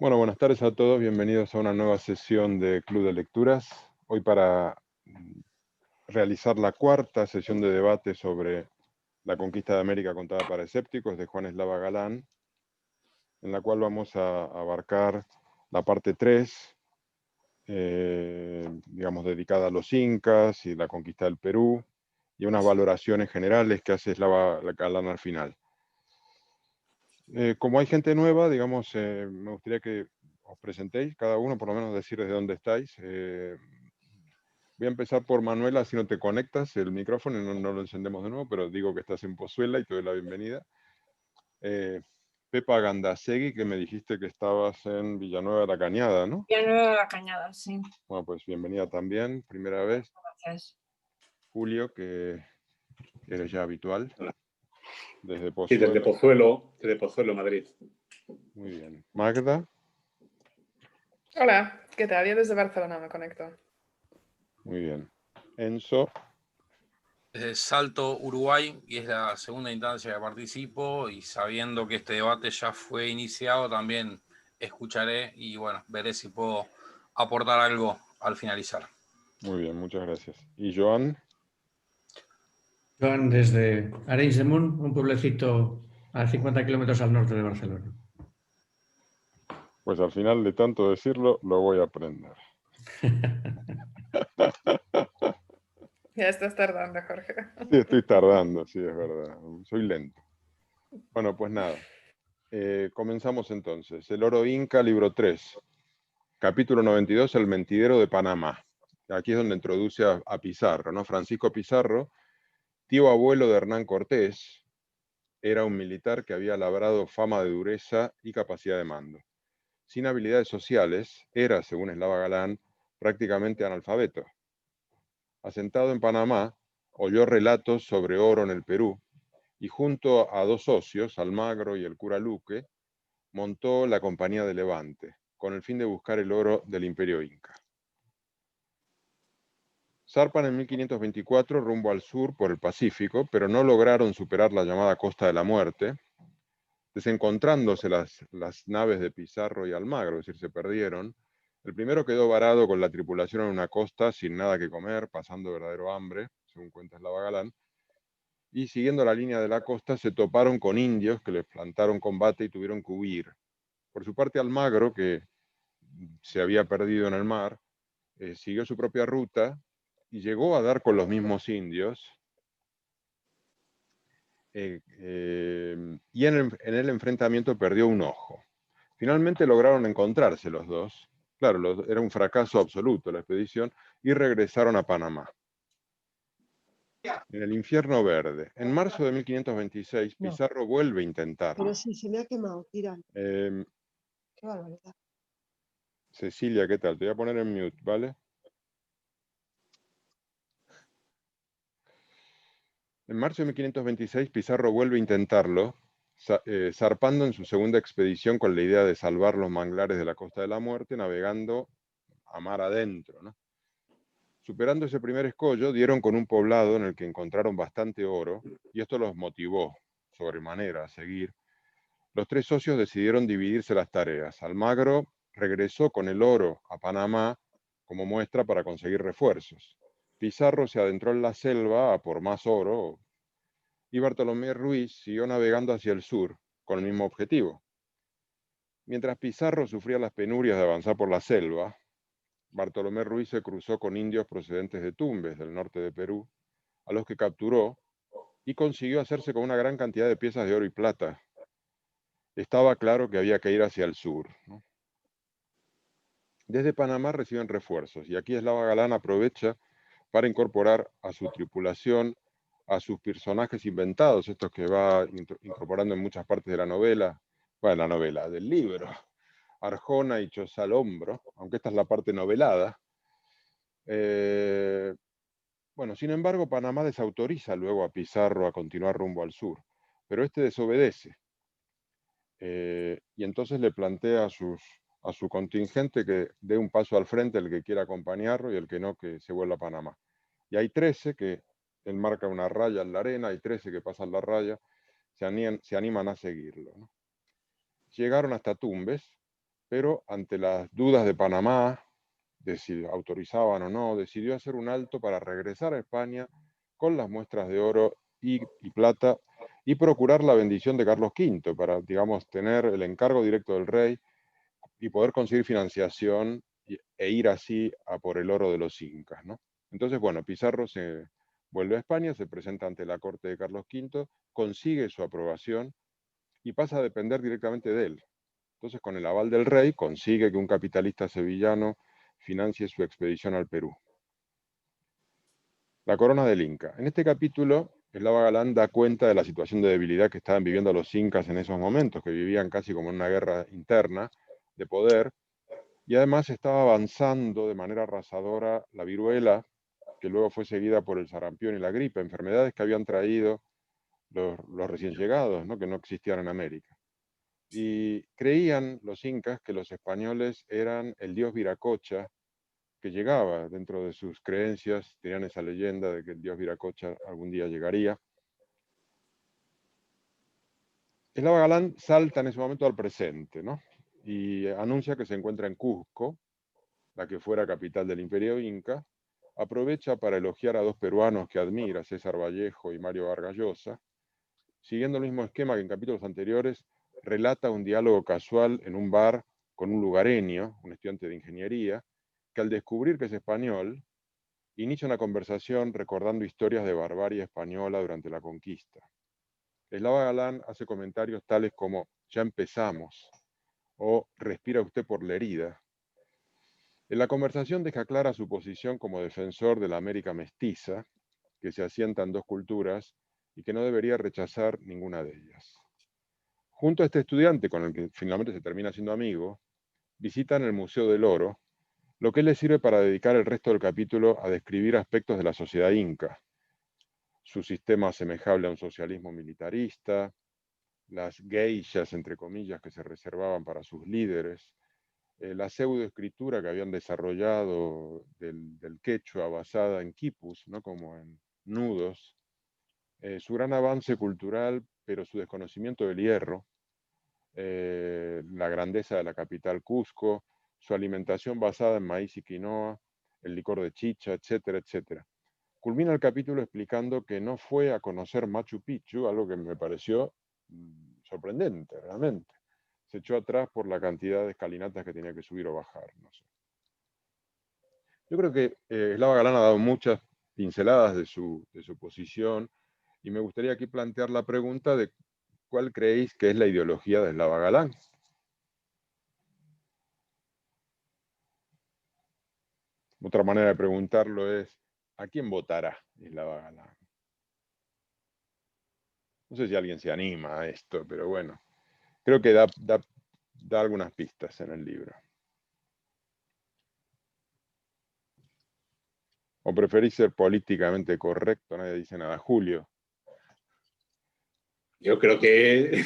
Bueno, buenas tardes a todos, bienvenidos a una nueva sesión de Club de Lecturas. Hoy para realizar la cuarta sesión de debate sobre la conquista de América contada para escépticos de Juan Eslava Galán, en la cual vamos a abarcar la parte 3, digamos, dedicada a los incas y la conquista del Perú, y unas valoraciones generales que hace Eslava Galán al final. Como hay gente nueva, digamos, me gustaría que os presentéis, cada uno por lo menos decir desde dónde estáis. Voy a empezar por Manuela, si no te conectas el micrófono, no lo encendemos de nuevo, pero digo que estás en Pozuela y te doy la bienvenida. Pepa Gandasegui, que me dijiste que estabas en Villanueva de la Cañada, ¿no? Villanueva de la Cañada, sí. Bueno, pues bienvenida también, primera vez. Gracias. Julio, que eres ya habitual, desde Sí, Pozuelo. desde Pozuelo, Madrid. Muy bien. Magda. Hola, ¿qué tal? Yo desde Barcelona me conecto. Muy bien. Enzo. Desde Salto, Uruguay, y es la segunda instancia que participo, y sabiendo que este debate ya fue iniciado, también escucharé y bueno, veré si puedo aportar algo al finalizar. Muy bien, muchas gracias. ¿Y Joan? Joan, desde Arenys de Munt, un pueblecito a 50 kilómetros al norte de Barcelona. Pues al final de tanto decirlo, lo voy a aprender. Ya estás tardando, Jorge. Sí, estoy tardando, sí, es verdad. Soy lento. Bueno, pues nada. Comenzamos entonces. El oro inca, libro 3. Capítulo 92, el mentidero de Panamá. Aquí es donde introduce a Pizarro, ¿no? Francisco Pizarro, tío abuelo de Hernán Cortés, era un militar que había labrado fama de dureza y capacidad de mando. Sin habilidades sociales, era, según Eslava Galán, prácticamente analfabeto. Asentado en Panamá, oyó relatos sobre oro en el Perú y junto a dos socios, Almagro y el cura Luque, montó la Compañía de Levante, con el fin de buscar el oro del Imperio Inca. Zarpan en 1524 rumbo al sur por el Pacífico, pero no lograron superar la llamada Costa de la Muerte, desencontrándose las naves de Pizarro y Almagro, es decir, se perdieron. El primero quedó varado con la tripulación en una costa sin nada que comer, pasando verdadero hambre, según cuenta Eslava Galán, y siguiendo la línea de la costa se toparon con indios que les plantaron combate y tuvieron que huir. Por su parte, Almagro, que se había perdido en el mar, siguió su propia ruta y llegó a dar con los mismos indios, y en el enfrentamiento perdió un ojo. Finalmente lograron encontrarse los dos. Claro, era un fracaso absoluto la expedición y regresaron a Panamá. En el infierno verde. En marzo de 1526, Pizarro vuelve a intentarlo. Pero sí, se me ha quemado, tira. Eh, Qué barbaridad. Cecilia, ¿qué tal? Te voy a poner en mute, ¿vale? En marzo de 1526, Pizarro vuelve a intentarlo, zarpando en su segunda expedición con la idea de salvar los manglares de la Costa de la Muerte, navegando a mar adentro, ¿no? Superando ese primer escollo, dieron con un poblado en el que encontraron bastante oro, y esto los motivó sobremanera a seguir. Los tres socios decidieron dividirse las tareas. Almagro regresó con el oro a Panamá como muestra para conseguir refuerzos. Pizarro se adentró en la selva a por más oro, y Bartolomé Ruiz siguió navegando hacia el sur con el mismo objetivo. Mientras Pizarro sufría las penurias de avanzar por la selva, Bartolomé Ruiz se cruzó con indios procedentes de Tumbes, del norte de Perú, a los que capturó y consiguió hacerse con una gran cantidad de piezas de oro y plata. Estaba claro que había que ir hacia el sur, ¿no? Desde Panamá reciben refuerzos y aquí Eslava Galán aprovecha para incorporar a su tripulación a sus personajes inventados, estos que va incorporando en muchas partes de la novela, bueno, la novela, del libro, Arjona y Chozal Hombro, aunque esta es la parte novelada. Bueno, sin embargo, Panamá desautoriza luego a Pizarro a continuar rumbo al sur, pero este desobedece. Y entonces le plantea a su contingente que dé un paso al frente el que quiera acompañarlo y el que no, que se vuelva a Panamá. Y hay 13 que él marca una raya en la arena, hay 13 que pasan la raya, se animan a seguirlo, ¿no? Llegaron hasta Tumbes pero ante las dudas de Panamá, de si autorizaban o no, decidió hacer un alto para regresar a España con las muestras de oro y plata y procurar la bendición de Carlos V para, digamos, tener el encargo directo del rey y poder conseguir financiación e ir así a por el oro de los incas, ¿no? Entonces, bueno, Pizarro se vuelve a España, se presenta ante la corte de Carlos V, consigue su aprobación y pasa a depender directamente de él. Entonces, con el aval del rey, consigue que un capitalista sevillano financie su expedición al Perú. La corona del Inca. En este capítulo, Eslava Galán da cuenta de la situación de debilidad que estaban viviendo los incas en esos momentos, que vivían casi como en una guerra interna de poder, y además estaba avanzando de manera arrasadora la viruela, que luego fue seguida por el sarampión y la gripe, enfermedades que habían traído los recién llegados, ¿no? Que no existían en América. Y creían los incas que los españoles eran el dios Viracocha, que llegaba dentro de sus creencias, tenían esa leyenda de que el dios Viracocha algún día llegaría. Eslava Galán salta en ese momento al presente, ¿no? Y anuncia que se encuentra en Cusco, la que fuera capital del Imperio Inca, aprovecha para elogiar a dos peruanos que admira, César Vallejo y Mario Vargas Llosa, siguiendo el mismo esquema que en capítulos anteriores, relata un diálogo casual en un bar con un lugareño, un estudiante de ingeniería, que al descubrir que es español, inicia una conversación recordando historias de barbarie española durante la conquista. Eslava Galán hace comentarios tales como "ya empezamos" o "respira usted por la herida". En la conversación deja clara su posición como defensor de la América mestiza, que se asienta en dos culturas y que no debería rechazar ninguna de ellas. Junto a este estudiante, con el que finalmente se termina siendo amigo, visitan el Museo del Oro, lo que les sirve para dedicar el resto del capítulo a describir aspectos de la sociedad inca, su sistema asemejable a un socialismo militarista, las geishas, entre comillas, que se reservaban para sus líderes, la pseudoescritura que habían desarrollado del quechua basada en quipus, ¿no? Como en nudos, su gran avance cultural, pero su desconocimiento del hierro, la grandeza de la capital Cusco, su alimentación basada en maíz y quinoa, el licor de chicha, etcétera, etcétera. Culmina el capítulo explicando que no fue a conocer Machu Picchu, algo que me pareció sorprendente, realmente. Se echó atrás por la cantidad de escalinatas que tenía que subir o bajar, no sé. Yo creo que Eslava Galán ha dado muchas pinceladas de su posición y me gustaría aquí plantear la pregunta de cuál creéis que es la ideología de Eslava Galán. Otra manera de preguntarlo es, ¿a quién votará Eslava Galán? No sé si alguien se anima a esto, pero bueno, creo que da algunas pistas en el libro. ¿O preferís ser políticamente correcto? Nadie dice nada. Julio. Yo creo que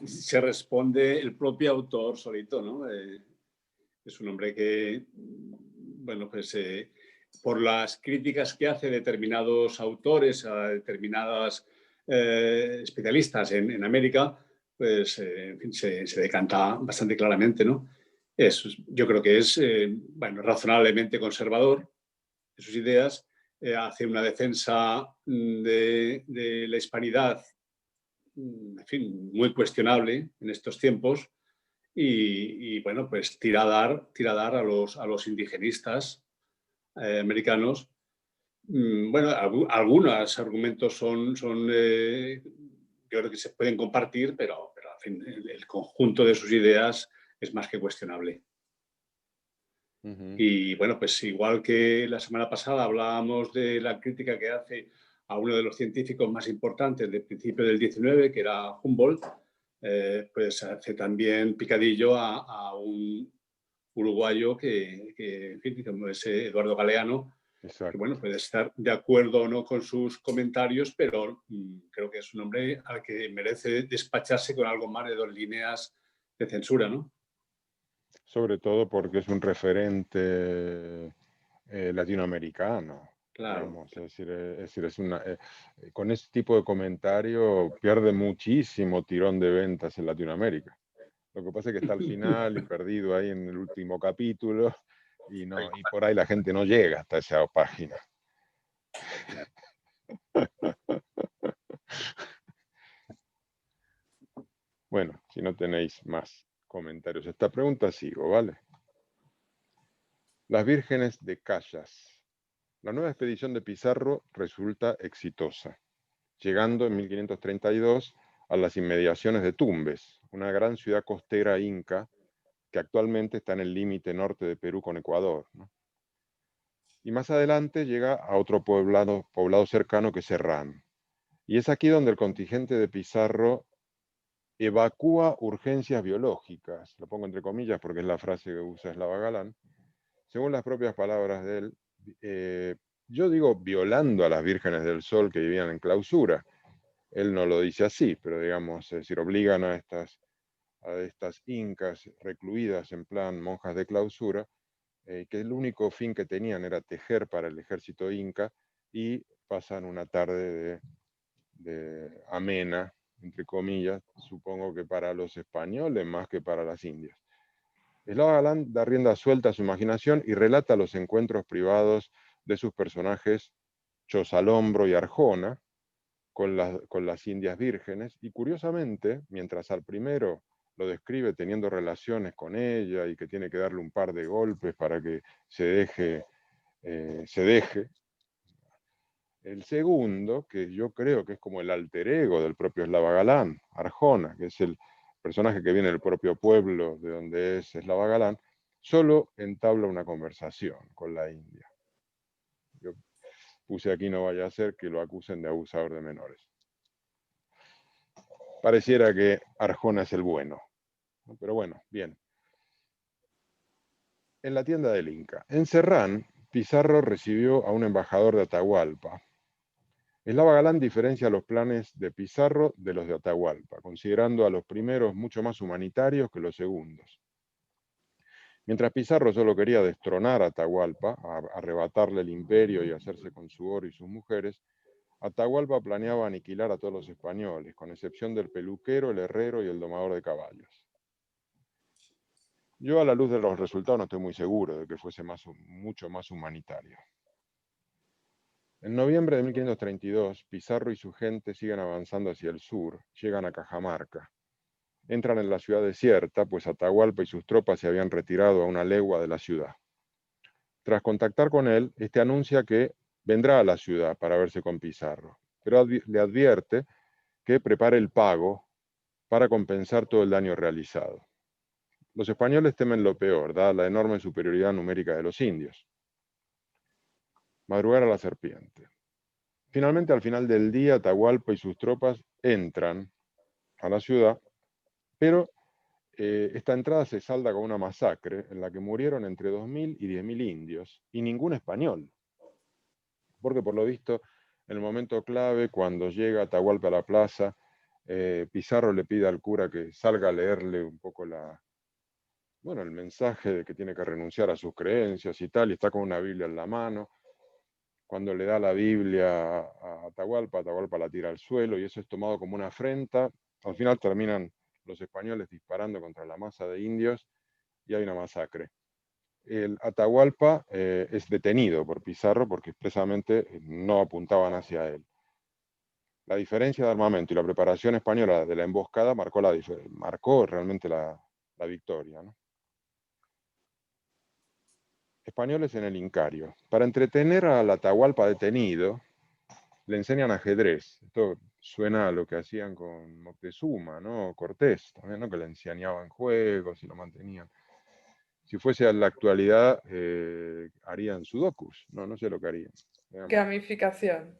se responde el propio autor solito, ¿no? Es un hombre que, bueno, pues por las críticas que hace determinados autores a determinadas especialistas en América, pues en fin, se decanta bastante claramente, ¿no? Yo creo que es, bueno, razonablemente conservador de sus ideas, hace una defensa de la hispanidad, en fin, muy cuestionable en estos tiempos y bueno, pues tira a dar a los indigenistas americanos. Bueno, algunos argumentos son yo creo que se pueden compartir, pero en fin, el conjunto de sus ideas es más que cuestionable. Y bueno, pues igual que la semana pasada hablábamos de la crítica que hace a uno de los científicos más importantes del principio del 19, que era Humboldt, pues hace también picadillo a un uruguayo que en fin, como es Eduardo Galeano, Exacto. que bueno, puede estar de acuerdo o no con sus comentarios, pero creo que es un hombre al que merece despacharse con algo más de 2 líneas de censura, ¿no? Sobre todo porque es un referente latinoamericano. Claro. Digamos, es decir, con ese tipo de comentario pierde muchísimo tirón de ventas en Latinoamérica. Lo que pasa es que está al final y perdido ahí en el último capítulo, y por ahí la gente no llega hasta esa página. Bueno, si no tenéis más comentarios a esta pregunta, sigo, ¿vale? Las vírgenes de Callas. La nueva expedición de Pizarro resulta exitosa, llegando en 1532 a las inmediaciones de Tumbes, una gran ciudad costera inca que actualmente está en el límite norte de Perú con Ecuador, ¿no? Y más adelante llega a otro poblado cercano que es Serrán. Y es aquí donde el contingente de Pizarro evacúa urgencias biológicas, lo pongo entre comillas porque es la frase que usa Slava Galán, según las propias palabras de él, yo digo violando a las vírgenes del sol que vivían en clausura. Él no lo dice así, pero digamos, es decir, obligan a estas incas recluidas en plan monjas de clausura, que el único fin que tenían era tejer para el ejército inca, y pasan una tarde de amena, entre comillas, supongo que para los españoles más que para las indias. Slava Galán da rienda suelta a su imaginación y relata los encuentros privados de sus personajes Chosalombro y Arjona con las indias vírgenes, y curiosamente, mientras al primero lo describe teniendo relaciones con ella y que tiene que darle un par de golpes para que se deje, el segundo, que yo creo que es como el alter ego del propio Slava Galán, Arjona, que es el personaje que viene del propio pueblo de donde es Slava Galán, solo entabla una conversación con la India. Yo puse aquí no vaya a ser que lo acusen de abusador de menores. Pareciera que Arjona es el bueno, ¿no? Pero bueno, bien. En la tienda del Inca. En Serrán, Pizarro recibió a un embajador de Atahualpa. Slava Galán diferencia los planes de Pizarro de los de Atahualpa, considerando a los primeros mucho más humanitarios que los segundos. Mientras Pizarro solo quería destronar a Atahualpa, arrebatarle el imperio y hacerse con su oro y sus mujeres, Atahualpa planeaba aniquilar a todos los españoles, con excepción del peluquero, el herrero y el domador de caballos. Yo, a la luz de los resultados, no estoy muy seguro de que fuese mucho más humanitario. En noviembre de 1532, Pizarro y su gente siguen avanzando hacia el sur, llegan a Cajamarca. Entran en la ciudad desierta, pues Atahualpa y sus tropas se habían retirado a una legua de la ciudad. Tras contactar con él, este anuncia que vendrá a la ciudad para verse con Pizarro, pero le advierte que prepare el pago para compensar todo el daño realizado. Los españoles temen lo peor, dada la enorme superioridad numérica de los indios. Madrugar a la serpiente. Finalmente, al final del día, Atahualpa y sus tropas entran a la ciudad, pero esta entrada se salda con una masacre en la que murieron entre 2.000 y 10.000 indios, y ningún español. Porque por lo visto, en el momento clave, cuando llega Atahualpa a la plaza, Pizarro le pide al cura que salga a leerle un poco el mensaje de que tiene que renunciar a sus creencias y tal, y está con una Biblia en la mano. Cuando le da la Biblia a Atahualpa, Atahualpa la tira al suelo, y eso es tomado como una afrenta. Al final terminan los españoles disparando contra la masa de indios y hay una masacre. El Atahualpa es detenido por Pizarro porque expresamente no apuntaban hacia él. La diferencia de armamento y la preparación española de la emboscada marcó realmente la victoria, ¿no? Españoles en el Incario. Para entretener al Atahualpa detenido, le enseñan ajedrez. Esto suena a lo que hacían con Moctezuma, ¿no? Cortés también, ¿no? Que le enseñaban juegos y lo mantenían. Si fuese a la actualidad, harían sudokus, no sé lo que harían. Gamificación.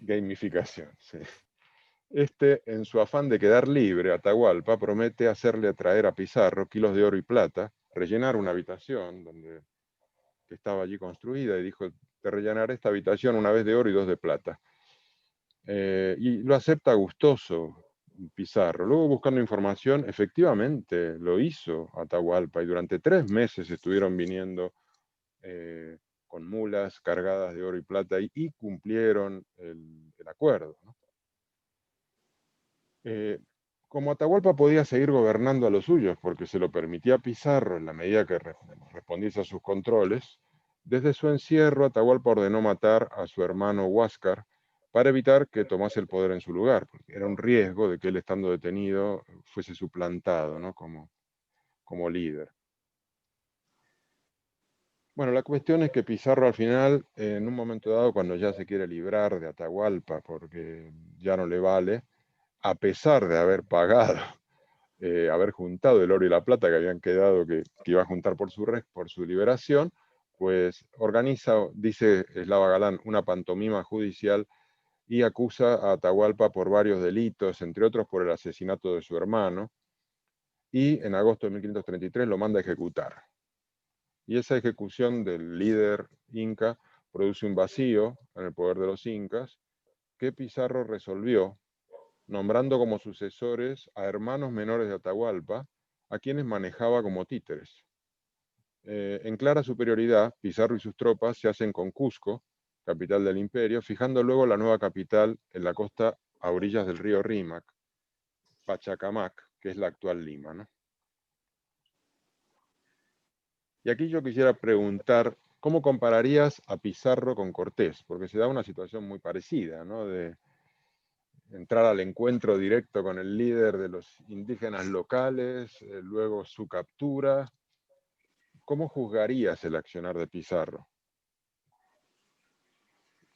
Gamificación, sí. En su afán de quedar libre, Atahualpa promete hacerle traer a Pizarro kilos de oro y plata, rellenar una habitación que estaba allí construida, y dijo, te rellenaré esta habitación una vez de oro y 2 de plata. Y lo acepta gustoso Pizarro. Luego, buscando información, efectivamente lo hizo Atahualpa, y durante 3 meses estuvieron viniendo con mulas cargadas de oro y plata, y cumplieron el acuerdo, ¿no? como Atahualpa podía seguir gobernando a los suyos, porque se lo permitía Pizarro en la medida que respondiese a sus controles, desde su encierro Atahualpa ordenó matar a su hermano Huáscar para evitar que tomase el poder en su lugar, porque era un riesgo de que él, estando detenido, fuese suplantado, ¿no? como líder. Bueno, la cuestión es que Pizarro al final, en un momento dado, cuando ya se quiere librar de Atahualpa porque ya no le vale, a pesar de haber pagado, haber juntado el oro y la plata que habían quedado, que iba a juntar por su liberación, pues organiza, dice Eslava Galán, una pantomima judicial y acusa a Atahualpa por varios delitos, entre otros por el asesinato de su hermano, y en agosto de 1533 lo manda a ejecutar. Y esa ejecución del líder inca produce un vacío en el poder de los incas que Pizarro resolvió nombrando como sucesores a hermanos menores de Atahualpa, a quienes manejaba como títeres. En clara superioridad, Pizarro y sus tropas se hacen con Cusco, capital del imperio, fijando luego la nueva capital en la costa a orillas del río Rímac, Pachacamac, que es la actual Lima, ¿no? Y aquí yo quisiera preguntar, ¿cómo compararías a Pizarro con Cortés? Porque se da una situación muy parecida, ¿no? De entrar al encuentro directo con el líder de los indígenas locales, luego su captura. ¿Cómo juzgarías el accionar de Pizarro?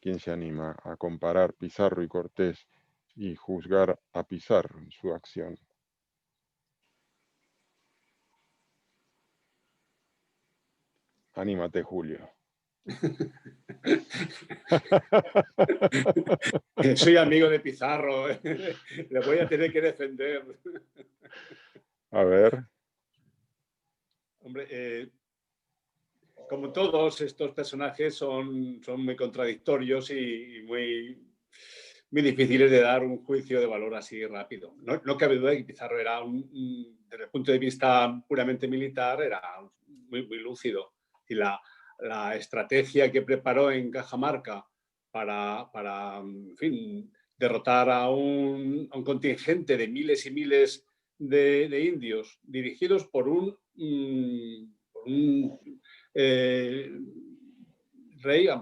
¿Quién se anima a comparar Pizarro y Cortés y juzgar a Pizarro en su acción? Anímate, Julio. Soy amigo de Pizarro, le voy a tener que defender. A ver. Hombre, como todos estos personajes son muy contradictorios y muy difíciles de dar un juicio de valor así rápido. No cabe duda de que Pizarro era, desde el punto de vista puramente militar, era muy lúcido. Y la estrategia que preparó en Cajamarca para en fin, derrotar a un contingente de miles y miles de indios dirigidos por un rey,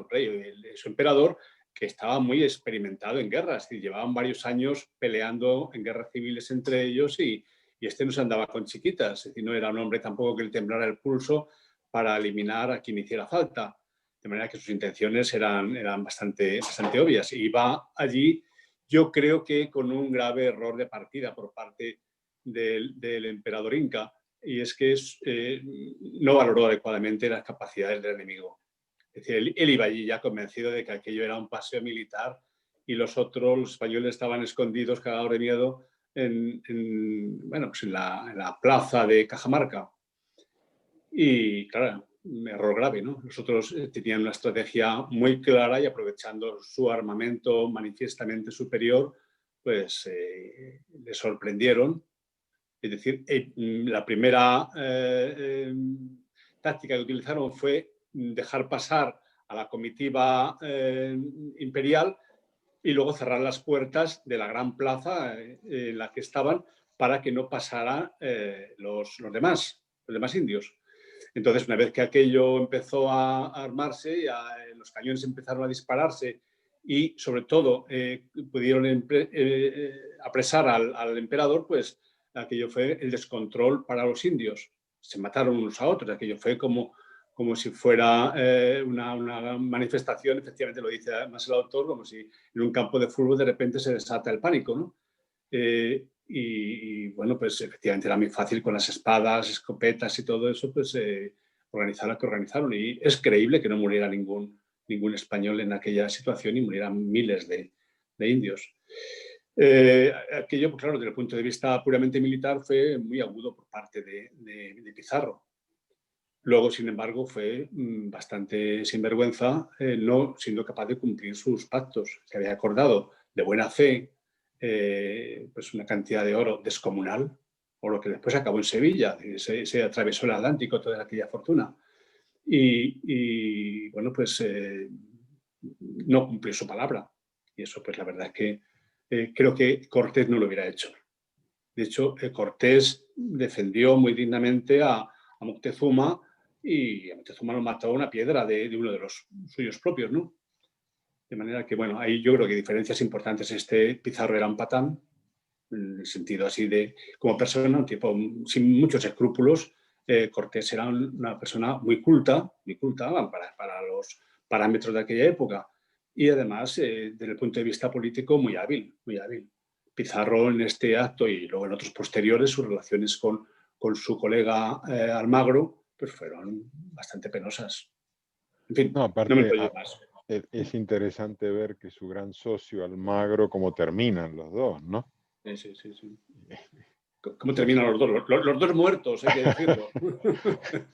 su emperador, que estaba muy experimentado en guerras y llevaban varios años peleando en guerras civiles entre ellos y este no se andaba con chiquitas, es decir, no era un hombre tampoco que le temblara el pulso para eliminar a quien hiciera falta, de manera que sus intenciones eran bastante obvias. Y va allí, yo creo que con un grave error de partida por parte del emperador inca, y es que no valoró adecuadamente las capacidades del enemigo. Es decir, él iba allí ya convencido de que aquello era un paseo militar y los españoles, estaban escondidos, cagados de miedo, en la plaza de Cajamarca. Y claro, un error grave, ¿no? Los otros tenían una estrategia muy clara y aprovechando su armamento manifiestamente superior, pues le sorprendieron. Es decir, la primera táctica que utilizaron fue dejar pasar a la comitiva imperial y luego cerrar las puertas de la gran plaza en la que estaban para que no pasaran los demás indios. Entonces, una vez que aquello empezó a armarse, los cañones empezaron a dispararse y, sobre todo, pudieron apresar al emperador, pues aquello fue el descontrol para los indios. Se mataron unos a otros, aquello fue como si fuera una manifestación, efectivamente lo dice además el autor, como si en un campo de fútbol de repente se desata el pánico, ¿no? Y bueno, pues efectivamente era muy fácil con las espadas, escopetas y todo eso, pues organizar lo que organizaron. Y es creíble que no muriera ningún español en aquella situación y murieran miles de indios. Aquello, claro, desde el punto de vista puramente militar, fue muy agudo por parte de Pizarro. Luego, sin embargo, fue bastante sinvergüenza, no siendo capaz de cumplir sus pactos. Se había acordado de buena fe pues una cantidad de oro descomunal, oro que después acabó en Sevilla, se atravesó el Atlántico toda aquella fortuna. Y bueno, pues no cumplió su palabra. Y eso, pues la verdad es que creo que Cortés no lo hubiera hecho. De hecho, Cortés defendió muy dignamente a Moctezuma, y a Moctezuma lo mató a una piedra de uno de los suyos propios, ¿no? De manera que, bueno, ahí yo creo que diferencias importantes. Pizarro era un patán, en el sentido así de, como persona, un tipo sin muchos escrúpulos. Cortés era una persona muy culta para los parámetros de aquella época, y además, desde el punto de vista político, muy hábil, muy hábil. Pizarro en este acto y luego en otros posteriores, sus relaciones con su colega Almagro, pues fueron bastante penosas. En fin, No, no me aparte, enrollo más. es interesante ver que su gran socio Almagro, cómo terminan los dos, ¿no? Sí. ¿Cómo terminan los dos? Los dos muertos, hay que decirlo.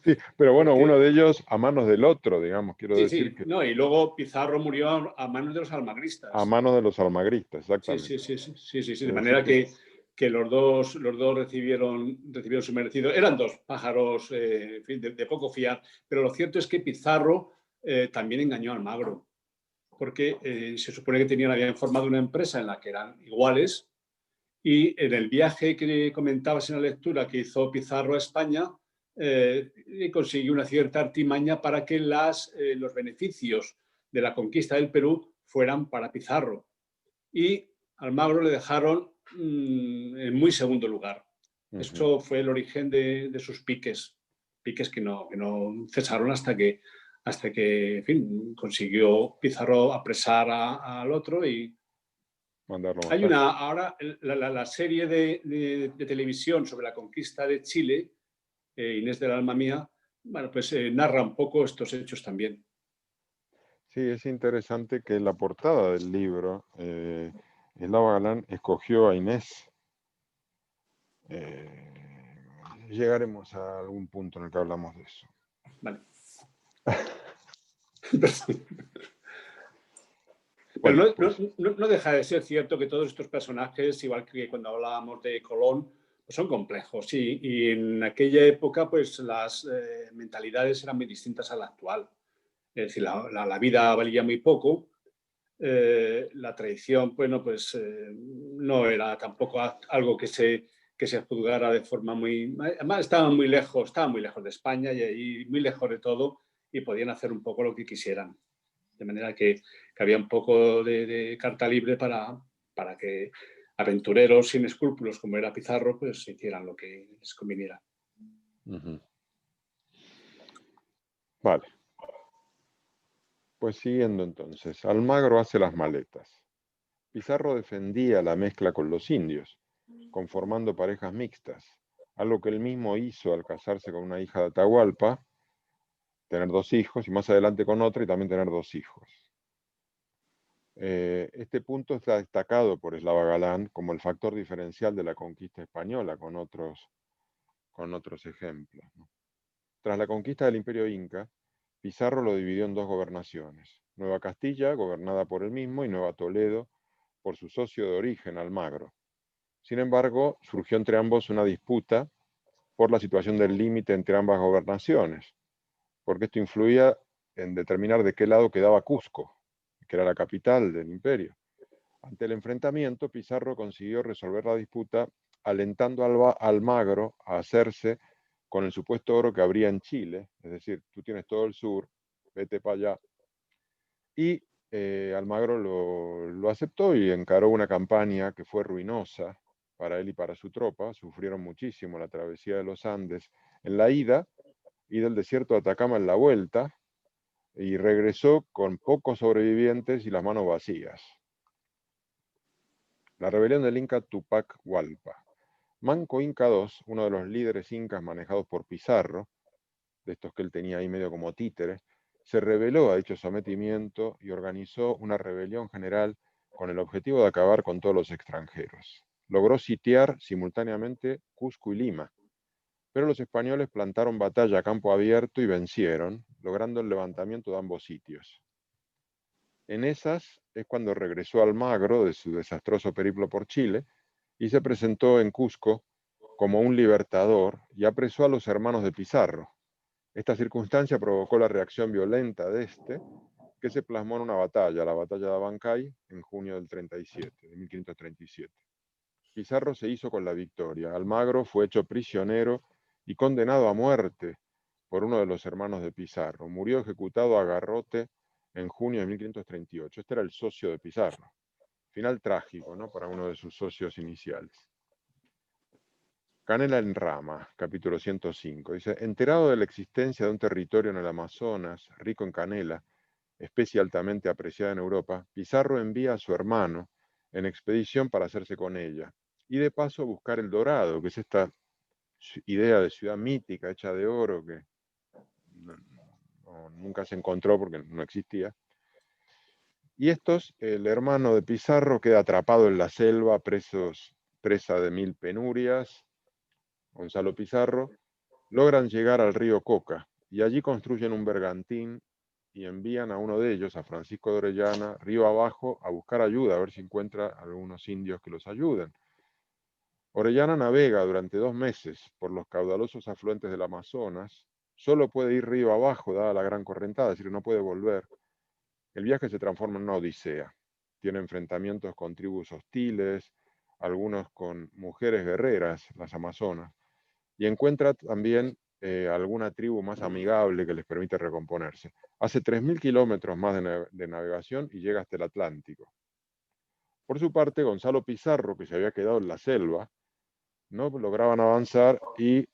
Sí, pero bueno, Porque, uno de ellos a manos del otro, digamos, quiero decir sí. que No, y luego Pizarro murió a manos de los a almagristas. manos de los almagristas, Sí. exactamente. De Así manera que los dos recibieron su merecido. Eran dos pájaros en fin, de poco fiar, pero lo cierto es que Pizarro también engañó a Almagro, porque se supone que habían formado una empresa en la que eran iguales, y en el viaje que comentabas en la lectura que hizo Pizarro a España, consiguió una cierta artimaña para que los beneficios de la conquista del Perú fueran para Pizarro. Y Almagro le dejaron en muy segundo lugar. Esto fue el origen de sus piques que no cesaron hasta que en fin, consiguió Pizarro apresar al otro. Y Mandarlo hay matar. ahora la serie de televisión sobre la conquista de Chile, Inés del alma mía, bueno, pues narra un poco estos hechos también. Sí, es interesante que la portada del libro, Eslava Galán escogió a Inés. Llegaremos a algún punto en el que hablamos de eso. Vale. Bueno, Pero pues, no deja de ser cierto que todos estos personajes, igual que cuando hablábamos de Colón, pues son complejos, y en aquella época pues las mentalidades eran muy distintas a la actual. Es decir, la vida valía muy poco, la tradición, bueno, pues no era tampoco algo que se juzgara de forma muy... Además, estaban muy lejos de España y muy lejos de todo, y podían hacer un poco lo que quisieran. De manera que había un poco de carta libre para que aventureros sin escrúpulos como era Pizarro pues hicieran lo que les conviniera. vale. Pues siguiendo entonces, Almagro hace las maletas. Pizarro defendía la mezcla con los indios, conformando parejas mixtas, algo que él mismo hizo al casarse con una hija de Atahualpa, tener 2 hijos, y más adelante con otra y también tener 2 hijos. Este punto está destacado por Eslava Galán como el factor diferencial de la conquista española con otros ejemplos, ¿no? Tras la conquista del Imperio Inca, Pizarro lo dividió en 2 gobernaciones: Nueva Castilla, gobernada por él mismo, y Nueva Toledo, por su socio de origen, Almagro. Sin embargo, surgió entre ambos una disputa por la situación del límite entre ambas gobernaciones, porque esto influía en determinar de qué lado quedaba Cusco, que era la capital del imperio. Ante el enfrentamiento, Pizarro consiguió resolver la disputa alentando a Almagro a hacerse con el supuesto oro que habría en Chile, es decir, tú tienes todo el sur, vete para allá. Y Almagro lo aceptó y encaró una campaña que fue ruinosa para él y para su tropa. Sufrieron muchísimo la travesía de los Andes en la ida y del desierto de Atacama en la vuelta, y regresó con pocos sobrevivientes y las manos vacías. La rebelión del Inca Tupac Hualpa. Manco Inca II, uno de los líderes incas manejados por Pizarro, de estos que él tenía ahí medio como títeres, se rebeló a dicho sometimiento y organizó una rebelión general con el objetivo de acabar con todos los extranjeros. Logró sitiar simultáneamente Cusco y Lima, pero los españoles plantaron batalla a campo abierto y vencieron, logrando el levantamiento de ambos sitios. En esas es cuando regresó Almagro de su desastroso periplo por Chile y se presentó en Cusco como un libertador y apresó a los hermanos de Pizarro. Esta circunstancia provocó la reacción violenta de este, que se plasmó en una batalla, la batalla de Abancay, en junio del 37, de 1537. Pizarro se hizo con la victoria. Almagro fue hecho prisionero y condenado a muerte por uno de los hermanos de Pizarro. Murió ejecutado a garrote en junio de 1538. Este era el socio de Pizarro. Final trágico, ¿no?, para uno de sus socios iniciales. Canela en rama, capítulo 105. Dice, enterado de la existencia de un territorio en el Amazonas rico en canela, especie altamente apreciada en Europa, Pizarro envía a su hermano en expedición para hacerse con ella y de paso buscar el dorado, que es esta idea de ciudad mítica hecha de oro que nunca se encontró porque no existía. Y el hermano de Pizarro queda atrapado en la selva, presa de 1000 penurias. Gonzalo Pizarro, logran llegar al río Coca y allí construyen un bergantín y envían a uno de ellos, a Francisco de Orellana, río abajo, a buscar ayuda, a ver si encuentra algunos indios que los ayuden. Orellana navega durante 2 meses por los caudalosos afluentes del Amazonas, solo puede ir río abajo, dada la gran correntada, es decir, no puede volver. El viaje se transforma en una odisea. Tiene enfrentamientos con tribus hostiles, algunos con mujeres guerreras, las amazonas, y encuentra también alguna tribu más amigable que les permite recomponerse. Hace 3000 kilómetros más de navegación y llega hasta el Atlántico. Por su parte, Gonzalo Pizarro, que se había quedado en la selva, no lograban avanzar y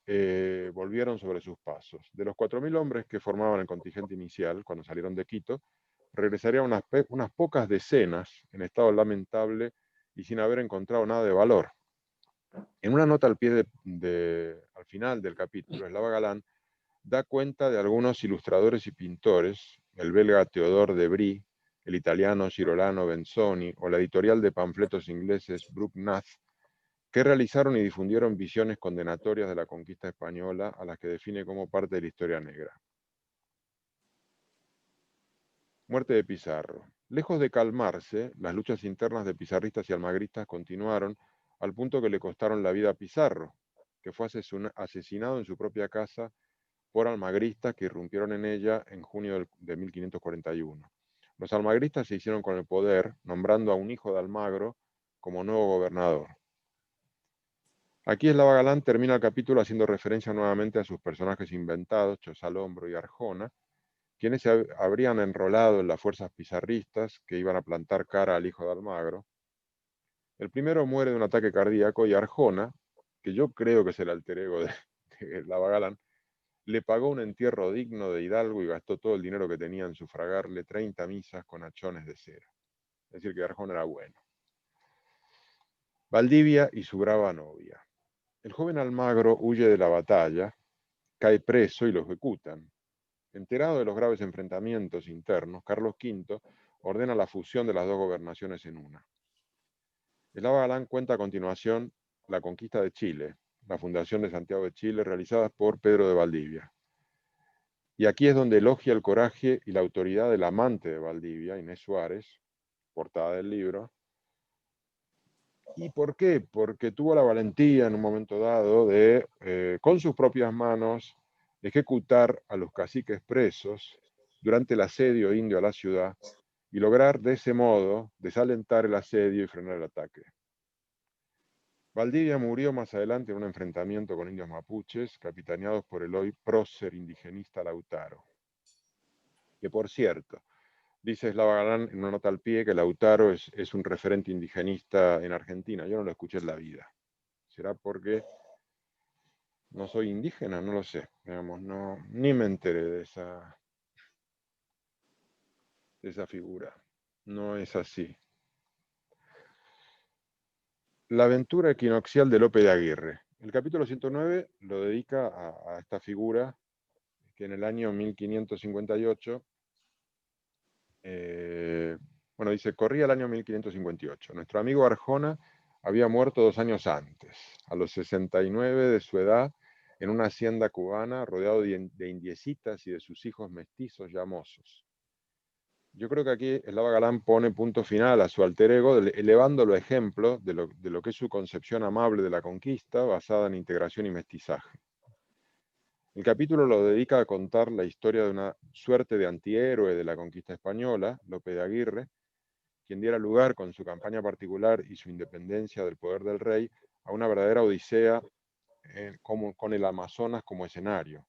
volvieron sobre sus pasos. De los 4000 hombres que formaban el contingente inicial, cuando salieron de Quito, regresarían unas pocas decenas en estado lamentable y sin haber encontrado nada de valor. En una nota al final del capítulo, Slava Galán da cuenta de algunos ilustradores y pintores, el belga Theodore de Bry, el italiano Girolamo Benzoni o la editorial de panfletos ingleses Brucknath, que realizaron y difundieron visiones condenatorias de la conquista española a las que define como parte de la historia negra. Muerte de Pizarro. Lejos de calmarse, las luchas internas de pizarristas y almagristas continuaron al punto que le costaron la vida a Pizarro, que fue asesinado en su propia casa por almagristas que irrumpieron en ella en junio de 1541. Los almagristas se hicieron con el poder, nombrando a un hijo de Almagro como nuevo gobernador. Aquí Slava Galán termina el capítulo haciendo referencia nuevamente a sus personajes inventados, Chosalombro y Arjona, quienes se habrían enrolado en las fuerzas pizarristas que iban a plantar cara al hijo de Almagro. El primero muere de un ataque cardíaco y Arjona, que yo creo que es el alter ego de Slava Galán, le pagó un entierro digno de hidalgo y gastó todo el dinero que tenía en sufragarle 30 misas con hachones de cera. Es decir, que Arjona era bueno. Valdivia y su brava novia. El joven Almagro huye de la batalla, cae preso y lo ejecutan. Enterado de los graves enfrentamientos internos, Carlos V ordena la fusión de las dos gobernaciones en una. Slava Galán cuenta a continuación la conquista de Chile, la fundación de Santiago de Chile, realizada por Pedro de Valdivia. Y aquí es donde elogia el coraje y la autoridad del amante de Valdivia, Inés Suárez, portada del libro. ¿Y por qué? Porque tuvo la valentía en un momento dado de, con sus propias manos, ejecutar a los caciques presos durante el asedio indio a la ciudad y lograr de ese modo desalentar el asedio y frenar el ataque. Valdivia murió más adelante en un enfrentamiento con indios mapuches, capitaneados por el hoy prócer indigenista Lautaro. Que por cierto, dice Slava Galán en una nota al pie que Lautaro es un referente indigenista en Argentina. Yo no lo escuché en la vida. ¿Será porque no soy indígena? No lo sé. Digamos, no, ni me enteré de esa figura. No es así. La aventura equinoccial de Lope de Aguirre. El capítulo 109 lo dedica a esta figura que en el año 1558, bueno, dice, corría el año 1558. Nuestro amigo Arjona había muerto 2 años antes, a los 69 de su edad, en una hacienda cubana, rodeado de indiecitas y de sus hijos mestizos ya mozos. Yo creo que aquí Slava Galán pone punto final a su alter ego, elevándolo a ejemplo de lo que es su concepción amable de la conquista, basada en integración y mestizaje. El capítulo lo dedica a contar la historia de una suerte de antihéroe de la conquista española, Lope de Aguirre, quien diera lugar con su campaña particular y su independencia del poder del rey a una verdadera odisea con el Amazonas como escenario,